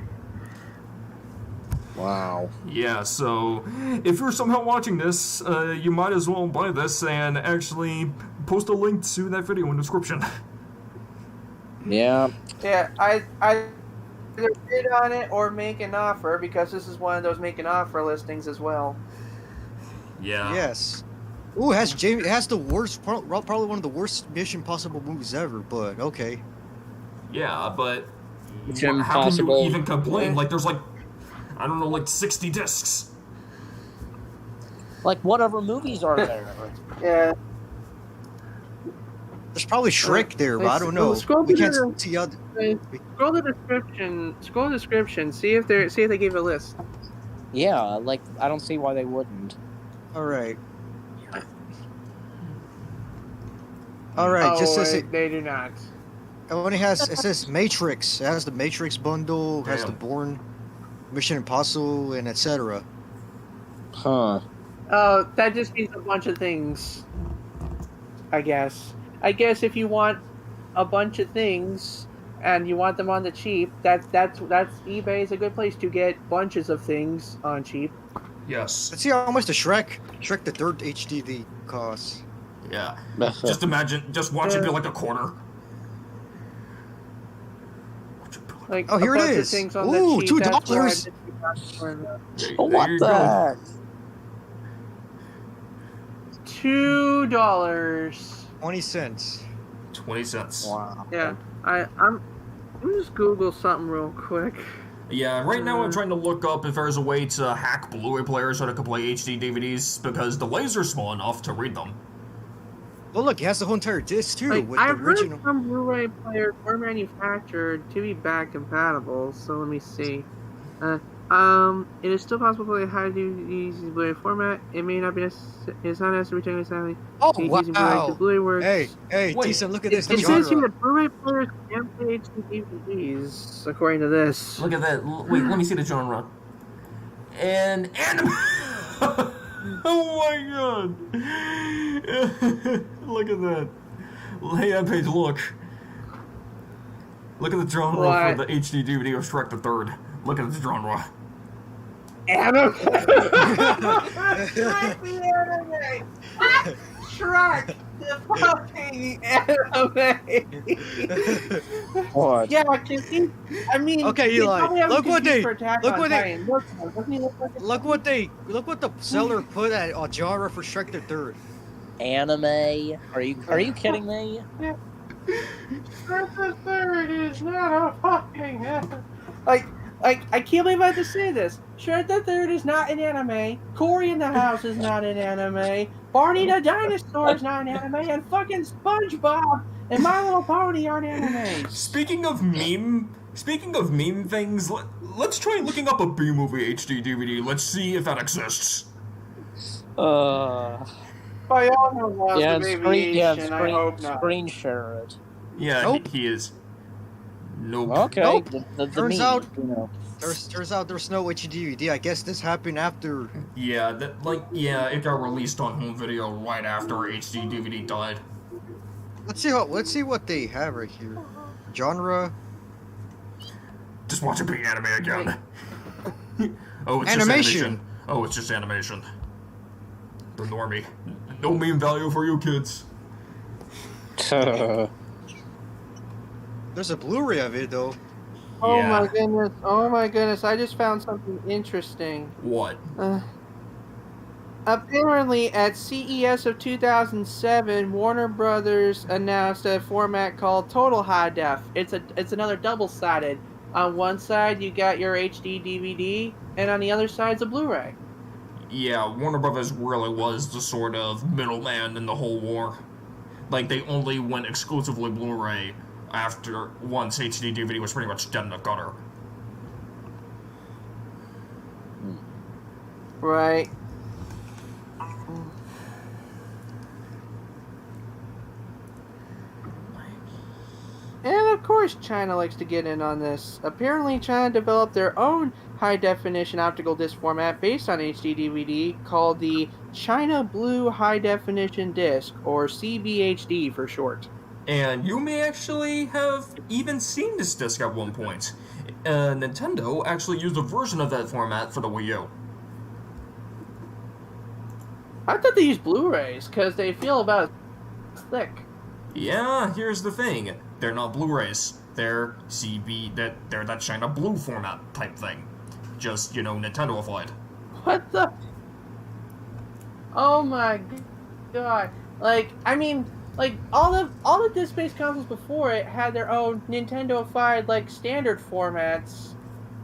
Wow. Yeah, so if you're somehow watching this, you might as well buy this and actually post a link to that video in the description. Yeah. Yeah, I either bid on it or make an offer, because this is one of those make an offer listings as well. Yeah. Yes. Ooh, it has the worst, probably one of the worst Mission Impossible movies ever. But okay. Yeah, but Mission how can you Impossible. even complain? There's 60 discs. Whatever movies are there? Yeah. There's probably Shrek there, but I don't know. We can't see other. Scroll the description. Scroll the description. See if they gave a list. Yeah, I don't see why they wouldn't. All right. All right. Just says they do not. it says Matrix. It has the Matrix bundle. Has the Bourne, Mission Impossible, and etc. Huh. Oh, that just means a bunch of things. I guess if you want a bunch of things and you want them on the cheap, that's eBay is a good place to get bunches of things on cheap. Yes. Let's see how much the Shrek the third HDV costs. Yeah. Just watch it be a quarter. Like oh, here it is. Things on Ooh, the cheap, $2. What the heck? $2. 20 cents. 20 cents. Wow. Yeah, I'm just Google something real quick. Yeah, right now I'm trying to look up if there's a way to hack Blu-ray players so they can play HD DVDs, because the lasers small enough to read them. Well, look, it has the whole entire disc too. With I've the original. heard some Blu-ray players were manufactured to be back compatible. So let me see. It is still possible to play high DVDs in Blu-ray format. It may not be it's not necessary to exactly. Oh using wow! The Blu-ray works. Hey, Wait, decent. Look at this. It says here that Blu-ray players can play HD DVDs, according to this. Look at that. Wait, let me see the genre. And anime. Oh my god! Look at that. Hey, that page, look. Look at the genre for the HD DVD of Shrek the Third. Look at the genre. Anime. Shrek the fucking anime. What? Yeah, 'cause I mean, Okay, he Eli, probably have a look what confused they- for Attack look on what they- Titan. Doesn't he look like a look what the seller put at a genre for Shrek the Third. Anime? Are you kidding me? Shrek the Third is not a fucking like I can't believe I have to say this. Shrek the Third is not an anime. Cory in the House is not an anime. Barney the Dinosaur is not an anime, and fucking SpongeBob and My Little Pony aren't animes. Speaking of meme things, let's try looking up a B-movie HD DVD. Let's see if that exists. By all no laws Yeah, of screen, aviation, I hope not. screen share it. Yeah, Nope. he is. Nope. Okay. Nope. The Turns meme, out- you know. Turns out there's no HD DVD. I guess this happened after. Yeah, it got released on home video right after HD DVD died. Let's see what they have right here. Genre. Just watch it be anime again. Oh, it's Animation. just animation. Oh, it's just animation. The normie. No meme value for you kids. There's a Blu-ray of it though. Oh Yeah. my goodness! Oh my goodness! I just found something interesting. What? Apparently, at CES of 2007, Warner Brothers announced a format called Total High Def. It's another double-sided. On one side, you got your HD DVD, and on the other side's a Blu-ray. Yeah, Warner Brothers really was the sort of middleman in the whole war. Like, they only went exclusively Blu-ray after once HD DVD was pretty much dead in the gutter. Right. And of course, China likes to get in on this. Apparently, China developed their own high-definition optical disc format based on HD DVD called the China Blue High Definition Disc, or CBHD for short. And you may actually have even seen this disc at one point. Nintendo actually used a version of that format for the Wii U. I thought they used Blu-rays because they feel about as thick. Yeah, here's the thing. They're not Blu-rays. They're they're that China Blue format type thing. Just, Nintendo-ified. What the? Oh my god! All the disc-based consoles before it had their own Nintendo-ified standard formats,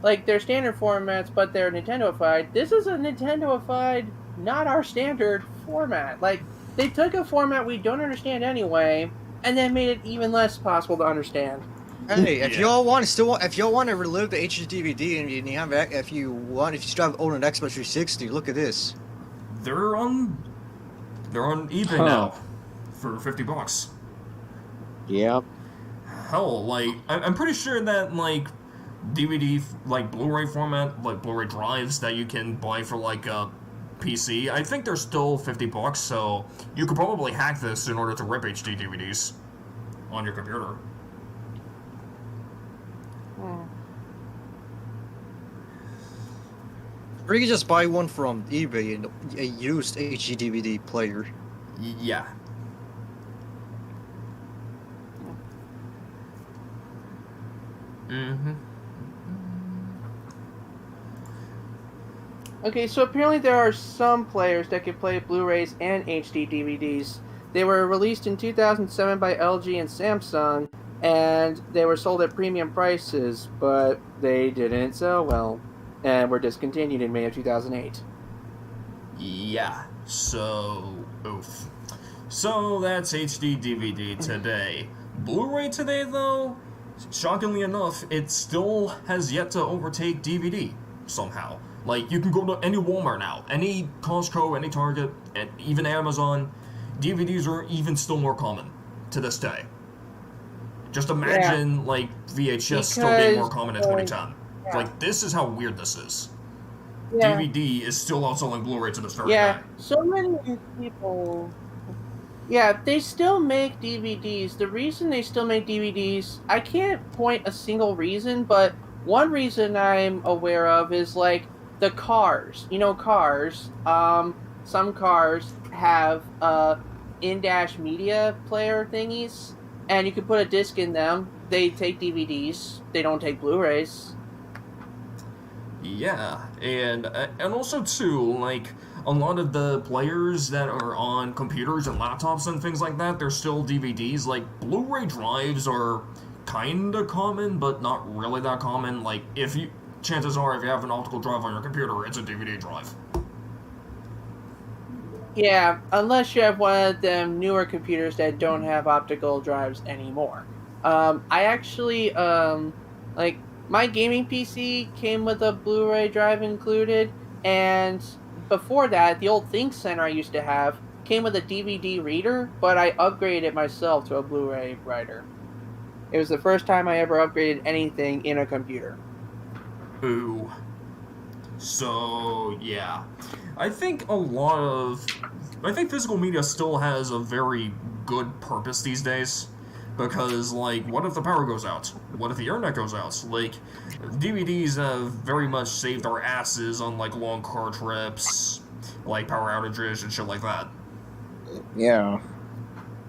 their standard formats, but they're Nintendo-ified. This is a Nintendo-ified, not our standard format. They took a format we don't understand anyway, and then made it even less possible to understand. Hey, if y'all want to relive the HD DVD and you have, if you still have own an Xbox 360, look at this. They're on eBay now for $50. Yep. Hell, I'm pretty sure that DVD Blu-ray format, Blu-ray drives that you can buy for a PC, I think they're still $50, so you could probably hack this in order to rip HD DVDs on your computer. Or you can just buy one from eBay and a used HD DVD player. Yeah. Mm-hmm. Okay, so apparently there are some players that can play Blu-rays and HD DVDs. They were released in 2007 by LG and Samsung, and they were sold at premium prices, but they didn't sell well, and were discontinued in May of 2008. Yeah, so, oof. So that's HD DVD today. Blu-ray today, though, shockingly enough, it still has yet to overtake DVD, somehow. You can go to any Walmart now, any Costco, any Target, and even Amazon. DVDs are even still more common to this day. Just imagine, VHS still being more common in 2010. Yeah. This is how weird this is. Yeah. DVD is still outselling Blu-ray to this very Yeah, day. so many people... Yeah, they still make DVDs. The reason they still make DVDs, I can't point a single reason, but one reason I'm aware of is, the cars. Cars. Some cars have in-dash media player thingies, and you can put a disc in them. They take DVDs. They don't take Blu-rays. Yeah, and also too, like, a lot of the players that are on computers and laptops and things like that, they're still DVDs. Like, Blu-ray drives are kinda common, but not really that common. Like, chances are, if you have an optical drive on your computer, it's a DVD drive. Yeah, unless you have one of them newer computers that don't have optical drives anymore. I actually, like, my gaming PC came with a Blu-ray drive included, and before that, the old Thicc Center I used to have came with a DVD reader, but I upgraded it myself to a Blu-ray writer. It was the first time I ever upgraded anything in a computer. Ooh. So, yeah. I think physical media still has a very good purpose these days. Because, like, what if the power goes out? What if the internet goes out? Like, DVDs have very much saved our asses on, like, long car trips, like, power outages and shit like that. Yeah.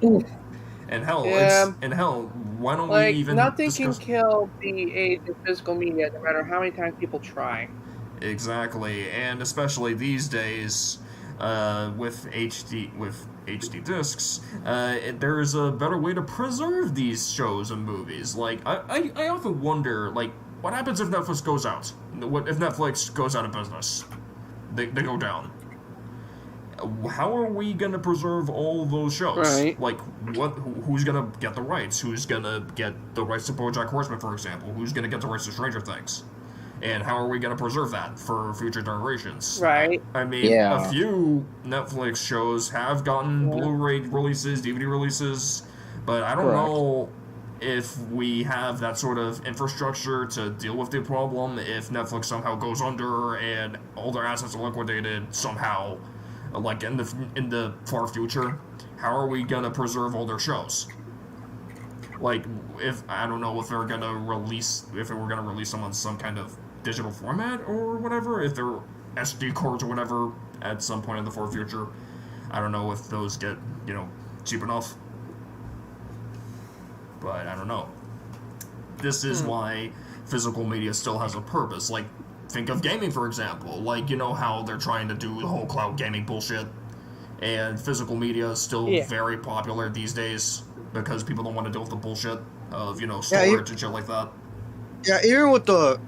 And hell, why don't like, we even nothing discuss... can kill the age of physical media, no matter how many times people try. Exactly, and especially these days, with HD discs, there's a better way to preserve these shows and movies. Like, I often wonder, like, what happens if Netflix goes out? What if Netflix goes out of business? They go down. How are we gonna preserve all those shows? Right. Like, who's gonna get the rights? Who's gonna get the rights to BoJack Horseman, for example? Who's gonna get the rights to Stranger Things? And how are we going to preserve that for future generations? Right. I mean, a few Netflix shows have gotten Blu-ray releases, DVD releases, but I don't know if we have that sort of infrastructure to deal with the problem if Netflix somehow goes under and all their assets are liquidated somehow, like in the far future. How are we going to preserve all their shows? Like, I don't know if we're going to release them on some kind of digital format or whatever, if they're SD cards or whatever at some point in the far future. I don't know if those get, cheap enough. But I don't know. This is why physical media still has a purpose. Like, think of gaming, for example. Like, how they're trying to do the whole cloud gaming bullshit. And physical media is still very popular these days because people don't want to deal with the bullshit of, storage and shit like that. Yeah, even with the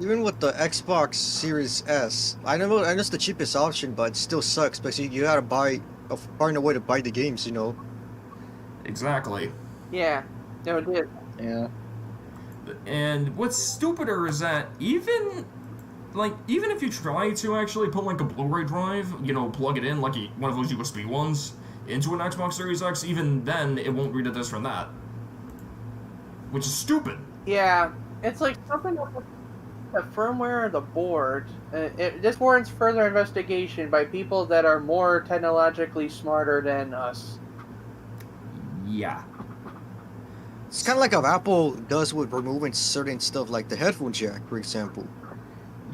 even with the Xbox Series S, I know it's the cheapest option, but it still sucks because you gotta find a way to buy the games, Exactly. Yeah, no, it did. Yeah. And what's stupider is that even if you try to actually put like a Blu-ray drive, plug it in like one of those USB ones into an Xbox Series X, even then it won't read a disc from that, which is stupid. Yeah, it's like something with the firmware or the board. This warrants further investigation by people that are more technologically smarter than us. Yeah. It's kind of like how Apple does with removing certain stuff, like the headphone jack, for example.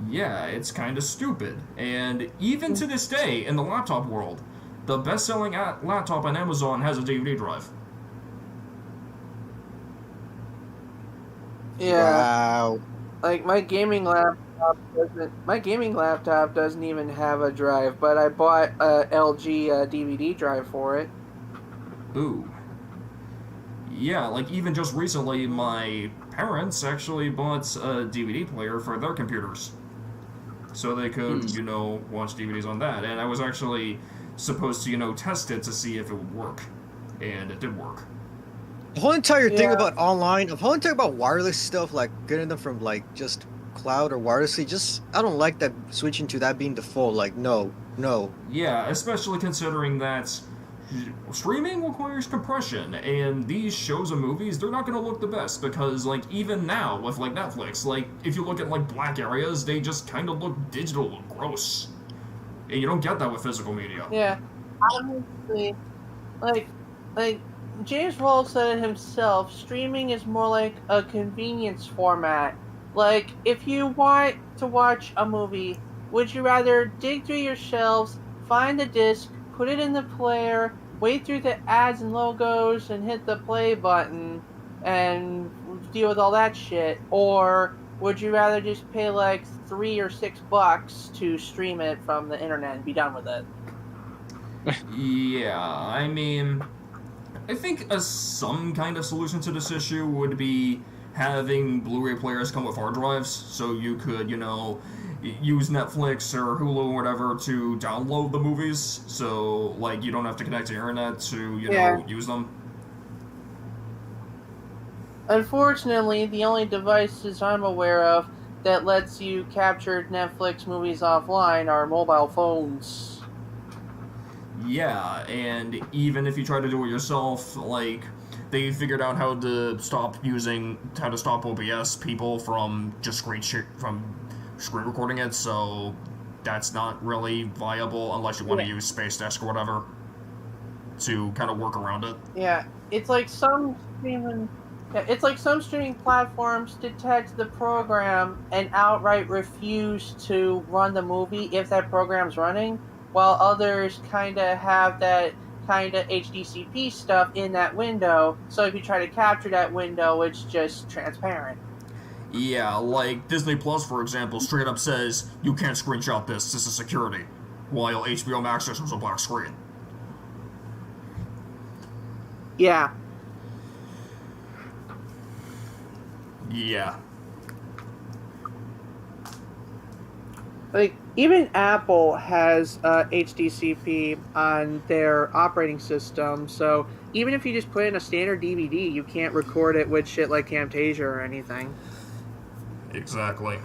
Yeah, it's kind of stupid. And even to this day, in the laptop world, the best-selling laptop on Amazon has a DVD drive. Yeah. Wow. Like my gaming laptop doesn't even have a drive, but I bought a LG DVD drive for it. Ooh. Yeah, like even just recently, my parents actually bought a DVD player for their computers. So they could, watch DVDs on that. And I was actually supposed to, test it to see if it would work. And it did work. The whole entire thing about wireless stuff, like getting them from like just cloud or wirelessly, I don't like that switching to that being default. Like, no. Yeah, especially considering that streaming requires compression, and these shows and movies, they're not going to look the best because, like, even now with like Netflix, like if you look at like black areas, they just kind of look digital and gross, and you don't get that with physical media. Yeah, honestly, like James Rolfe said it himself, streaming is more like a convenience format. Like, if you want to watch a movie, would you rather dig through your shelves, find the disc, put it in the player, wait through the ads and logos, and hit the play button, and deal with all that shit? Or would you rather just pay like $3 or $6 to stream it from the internet and be done with it? Yeah, I mean, I think some kind of solution to this issue would be having Blu-ray players come with hard drives, so you could, use Netflix or Hulu or whatever to download the movies, so, like, you don't have to connect to the internet to, use them. Unfortunately, the only devices I'm aware of that lets you capture Netflix movies offline are mobile phones. Yeah, and even if you try to do it yourself, like, they figured out how to stop OBS people from just screen recording it, so that's not really viable unless you want to use Space Desk or whatever to kind of work around it. Yeah, it's like some streaming platforms detect the program and outright refuse to run the movie if that program's running, while others kind of have that kind of HDCP stuff in that window, so if you try to capture that window, it's just transparent. Yeah, like Disney Plus, for example, straight up says, you can't screenshot this is security, while HBO Max just shows a black screen. Yeah. Yeah. Like, even Apple has HDCP on their operating system, so even if you just put in a standard DVD, you can't record it with shit like Camtasia or anything. Exactly.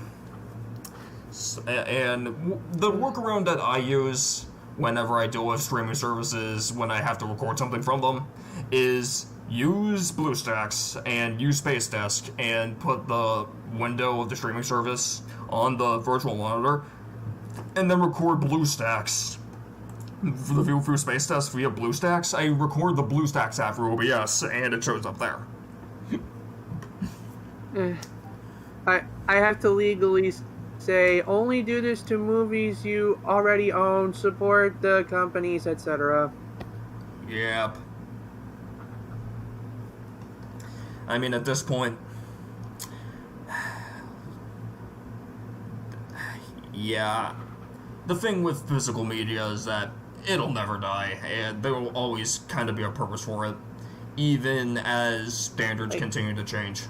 And the workaround that I use whenever I deal with streaming services, when I have to record something from them, is use BlueStacks and use Space Desk and put the window of the streaming service on the virtual monitor, and then record BlueStacks through Space Desk via BlueStacks. I record the BlueStacks app for OBS, and it shows up there. I have to legally say, only do this to movies you already own, support the companies, etc. Yep. I mean, at this point, yeah, the thing with physical media is that it'll never die, and there will always kind of be a purpose for it, even as standards continue to change.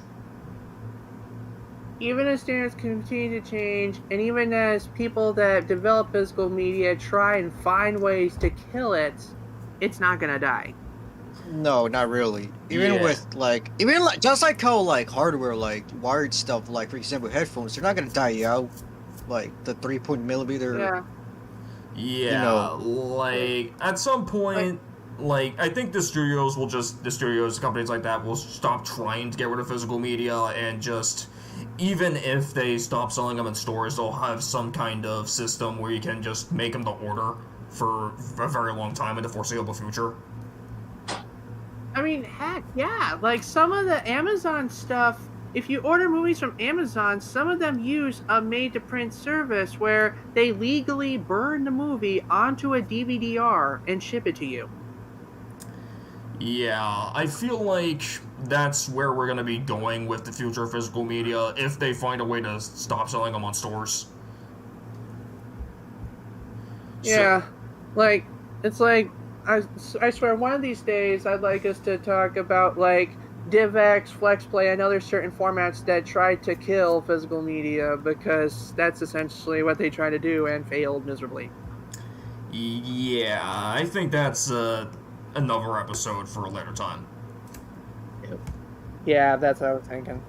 Even as standards continue to change, and even as people that develop physical media try and find ways to kill it, it's not gonna die. No, not really. Even with just like how hardware, like wired stuff, like for example headphones, they're not gonna die out. Like the 3.0mm. Yeah. Like at some point, I think the studios, companies like that will stop trying to get rid of physical media, and just, even if they stop selling them in stores, they'll have some kind of system where you can just make them to order for a very long time in the foreseeable future. I mean, heck, yeah. Like, some of the Amazon stuff, if you order movies from Amazon, some of them use a made-to-print service where they legally burn the movie onto a DVD-R and ship it to you. Yeah, I feel like that's where we're going to be going with the future of physical media, if they find a way to stop selling them on stores. Yeah, I swear one of these days I'd like us to talk about, DivX, FlexPlay, and other certain formats that try to kill physical media, because that's essentially what they try to do and failed miserably. Yeah, I think that's another episode for a later time. Yeah, that's what I was thinking.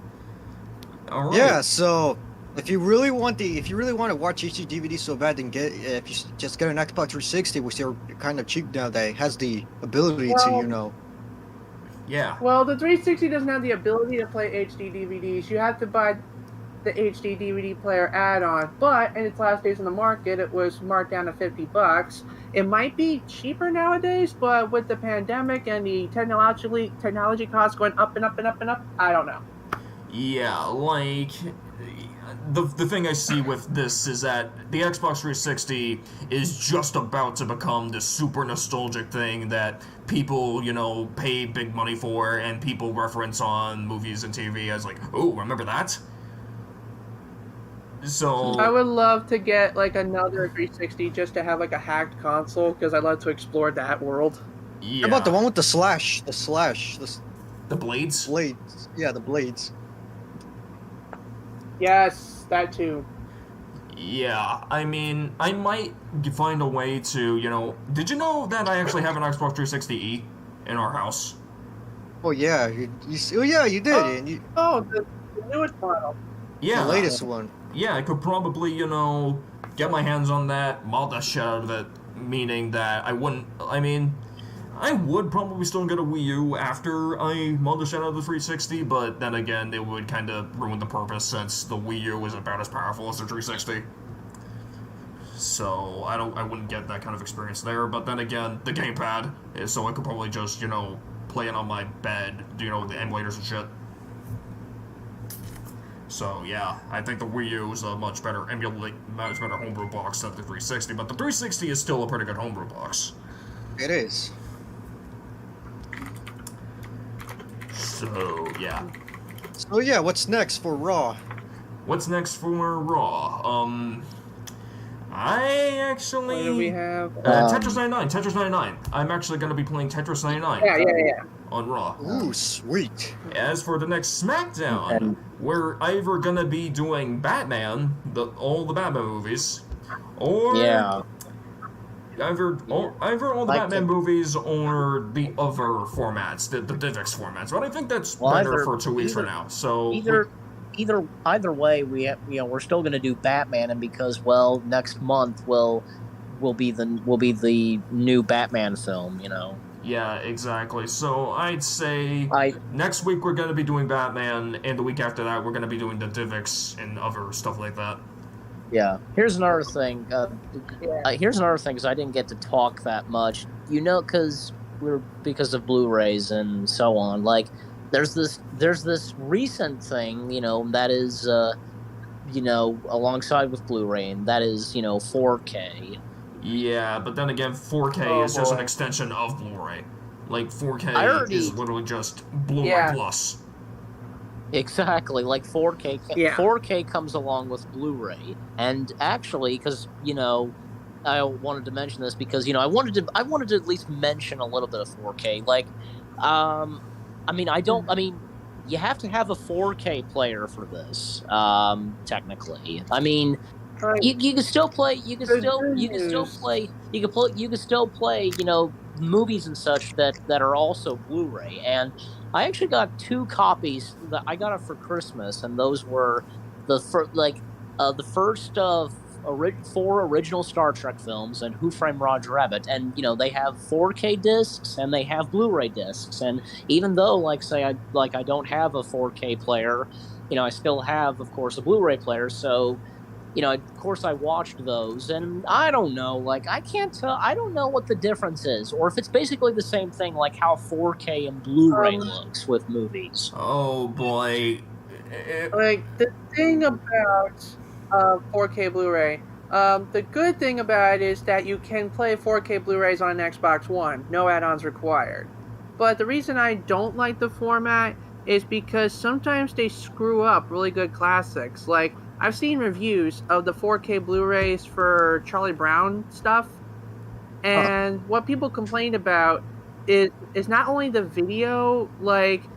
All right. Yeah, so if you really want to watch HD DVD so bad, then if you just get an Xbox 360, which they're kind of cheap now, that has the ability to, Yeah. Well, the 360 doesn't have the ability to play HD DVDs. You have to buy the HD DVD player add-on, but in its last days on the market, it was marked down to $50. It might be cheaper nowadays, but with the pandemic and the technology costs going up and up and up and up, I don't know. Yeah, like the thing I see with this is that the Xbox 360 is just about to become this super nostalgic thing that people, pay big money for, and people reference on movies and TV as like, oh, remember that? So I would love to get like another 360 just to have like a hacked console because I'd love to explore that world. yeah, How about the one with the slash? the blades. Blades. Yeah, the blades. Yes, that too. Yeah, I mean, I might find a way to, did you know that I actually have an Xbox 360e in our house? Oh yeah, you did, and The newest model. Yeah, the latest one. Yeah, I could probably, get my hands on that, mod the shit out of it, meaning that I would probably still get a Wii U after I mod the shit out of the 360, but then again, it would kind of ruin the purpose since the Wii U is about as powerful as the 360. So, I wouldn't get that kind of experience there, but then again, the gamepad is so I could probably just, play it on my bed, the emulators and shit. So yeah, I think the Wii U is a much better homebrew box than the 360, but the 360 is still a pretty good homebrew box. It is. So yeah. So yeah, what's next for Raw? What's next for Raw? I actually... What do we have? Tetris 99. Tetris 99. I'm actually going to be playing Tetris 99. Yeah. On Raw. Ooh, sweet. As for the next SmackDown, we're either going to be doing Batman, all the Batman movies, or... Yeah. Either all the Batman movies or the other formats, the DivX formats. But I think that's better for 2 weeks from now. So Either way, we're still going to do Batman, and because next month will be the new Batman film, Yeah, exactly. So I'd say next week we're going to be doing Batman, and the week after that we're going to be doing the DivX and other stuff like that. Yeah. Here's another thing. Because I didn't get to talk that much. Because of Blu-rays and so on. Like, there's this recent thing, that is, alongside with Blu-ray, and that is, 4K. Yeah, but then again, 4K is just an extension of Blu-ray. Like, 4K is literally just Blu-ray Plus. Exactly, like 4K. 4K comes along with Blu-ray, and actually, because I wanted to mention this because I wanted to at least mention a little bit of 4K. Like, you have to have a 4K player for this. Technically, you can still play. You can still play. Movies and such that are also Blu-ray. And I actually got 2 copies that I got it for Christmas, and those were the first of 4 original Star Trek films and Who Framed Roger Rabbit. And they have 4K discs and they have Blu-ray discs. And even though, I don't have a 4K player, I still have, of course, a Blu-ray player. So, of course, I watched those, and I don't know, I can't tell, I don't know what the difference is, or if it's basically the same thing, like how 4K and Blu-ray looks with movies. Oh, boy. The thing about 4K Blu-ray, the good thing about it is that you can play 4K Blu-rays on an Xbox One, no add-ons required. But the reason I don't like the format is because sometimes they screw up really good classics. Like, I've seen reviews of the 4K Blu-rays for Charlie Brown stuff, and what people complain about is not only the video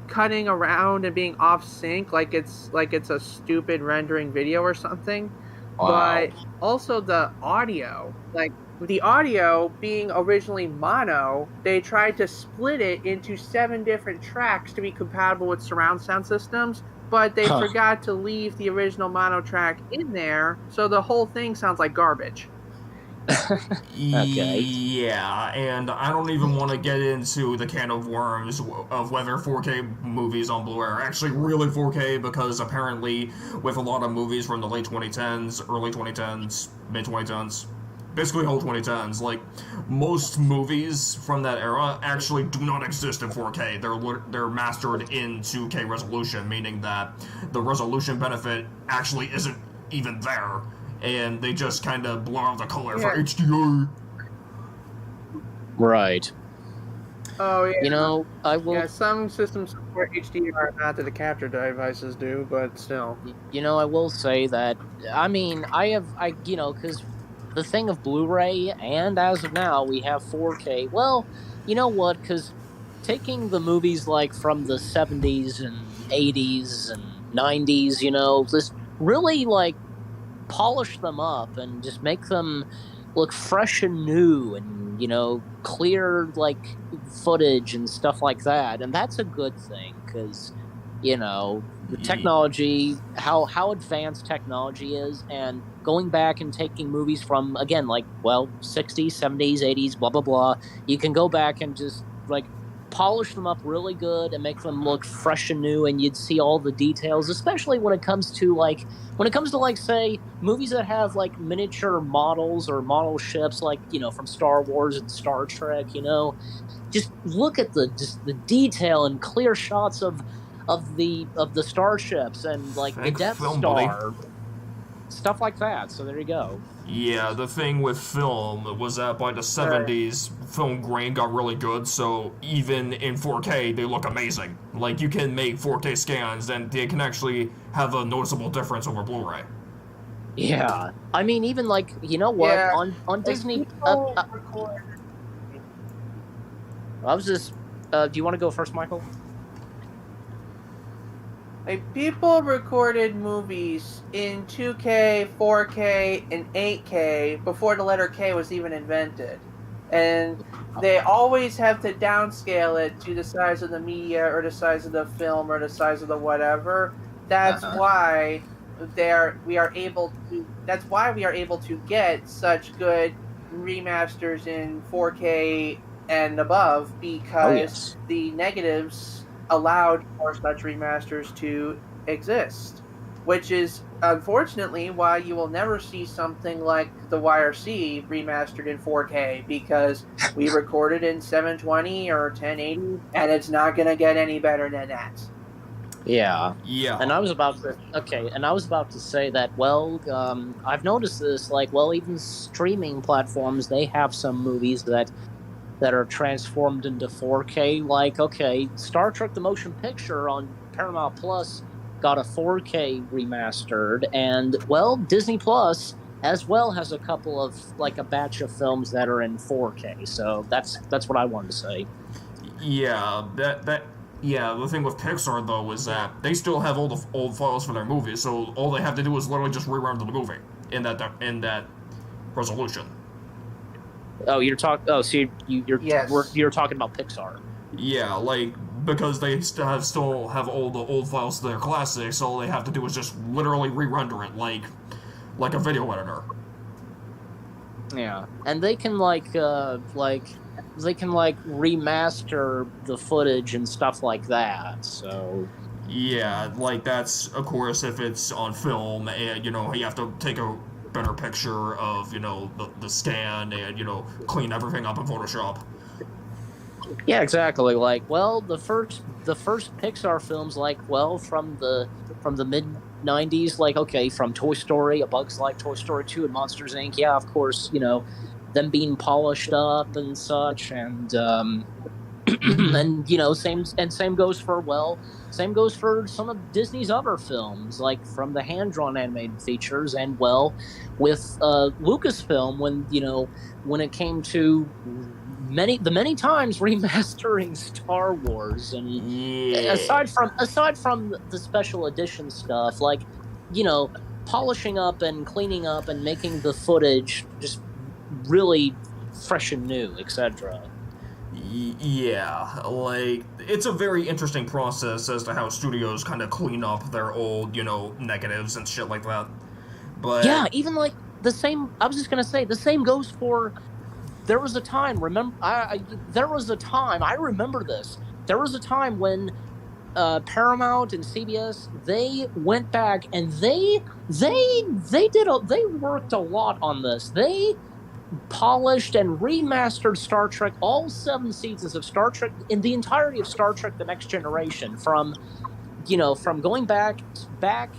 cutting around and being off sync, like it's a stupid rendering video or something, but also the audio. Like, the audio being originally mono, they tried to split it into 7 different tracks to be compatible with surround sound systems. But they forgot to leave the original mono track in there, so the whole thing sounds like garbage. Okay. Yeah, and I don't even want to get into the can of worms of whether 4K movies on Blu-ray are actually really 4K, because apparently with a lot of movies from the late 2010s, early 2010s, mid 2010s, basically whole 2010s. Like, most movies from that era actually do not exist in 4K. They're mastered in 2K resolution, meaning that the resolution benefit actually isn't even there, and they just kind of blur out the color for HDR. Right. Oh yeah. You know, I will. Yeah, some systems support HDR, not that the capture devices do, but still. You know, I will say that. I mean, because the thing of Blu-ray, and as of now, we have 4K. Well, you know what? Because taking the movies like from the 70s and 80s and 90s, just really like polish them up and just make them look fresh and new and clear like footage and stuff like that, and that's a good thing because the technology, how advanced technology is, and going back and taking movies from, again, like, 60s, 70s, 80s, blah blah blah, you can go back and just like polish them up really good and make them look fresh and new, and you'd see all the details, especially when it comes to say movies that have like miniature models or model ships, like from Star Wars and Star Trek. Just look at the detail and clear shots of the starships and like the Death Star, stuff like that. So there you go. Yeah, the thing with film was that by the 70s, film grain got really good, so even in 4K, they look amazing. Like, you can make 4K scans, and they can actually have a noticeable difference over Blu-ray. Yeah. I mean, even like, on Disney... I was just... do you want to go first, Michael? Like, people recorded movies in 2K, 4K, and 8K before the letter K was even invented. And they always have to downscale it to the size of the media or the size of the film or the size of the whatever. That's why we are able to get such good remasters in 4K and above, because the negatives allowed for such remasters to exist, which is unfortunately why you will never see something like the YRC remastered in 4K, because we recorded in 720 or 1080, and it's not going to get any better than that. Yeah. Yeah. And I was about to say that, I've noticed this, even streaming platforms, they have some movies that are transformed into 4K. Like, Star Trek the Motion Picture on Paramount Plus got a 4K remastered, and, Disney Plus as well has a couple of, a batch of films that are in 4K. So that's what I wanted to say. Yeah, the thing with Pixar, though, is that they still have all the old files for their movies, so all they have to do is literally just rerun the movie in that resolution. Oh, you're talking. Oh, so you're talking about Pixar. Yeah, because they still have all the old files to their classics. All they have to do is just literally re-render it like a video editor. Yeah, and they can remaster the footage and stuff like that. So. Yeah, that's, of course, if it's on film, and you have to take a better picture of the scan and clean everything up in Photoshop. Yeah, exactly. The first Pixar films, from the mid 90s, from Toy Story, A Bug's Life, Toy Story 2, and Monsters Inc. Yeah, of course, them being polished up and such, and and same goes for some of Disney's other films, from the hand-drawn animated features, and with Lucasfilm, when it came to many times remastering Star Wars, and aside from the special edition stuff, polishing up and cleaning up and making the footage just really fresh and new, etc. Yeah, it's a very interesting process as to how studios kind of clean up their old, negatives and shit like that. But yeah, even the same. I was just gonna say the same goes for. There was a time. There was a time. I remember this. There was a time when Paramount and CBS, they went back and they worked a lot on this. polished and remastered Star Trek, all 7 seasons of Star Trek, in the entirety of Star Trek: The Next Generation, from going back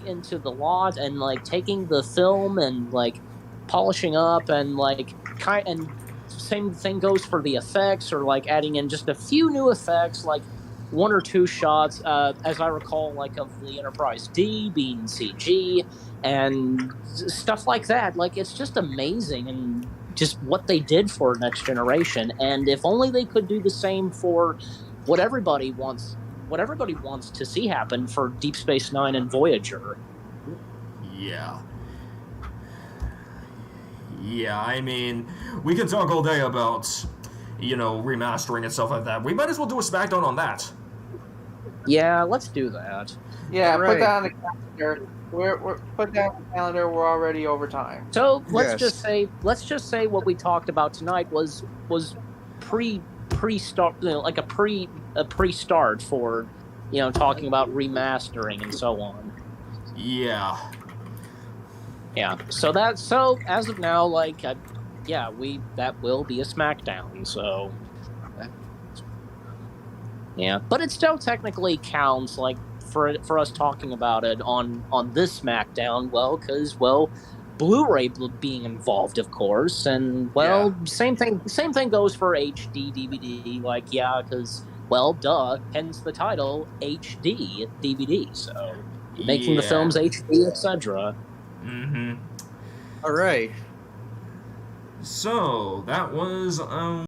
into the lot and like taking the film and like polishing up and like and same thing goes for the effects, or like adding in just a few new effects, like 1 or 2 shots, as I recall, like of the Enterprise D being CG and stuff like that. Like, it's just amazing, and just what they did for Next Generation. And if only they could do the same for what everybody wants to see happen for Deep Space Nine and Voyager. Yeah. Yeah, I mean, we can talk all day about, remastering and stuff like that. We might as well do a SmackDown on that. Yeah, let's do that. Yeah, Right. put that on the calendar. We're put that on the calendar. We're already over time. So let's Yes. just say what we talked about tonight was pre-start, like a pre-start for talking about remastering and so on. Yeah. Yeah. So as of now, like, that will be a SmackDown. So, yeah, but it still technically counts, like, for us talking about it on this SmackDown. Well, because Blu-ray being involved, of course, and same thing goes for HD DVD. Like, yeah, because duh, hence the title HD DVD. So making the films HD, etc. Mm-hmm. All right. So, that was,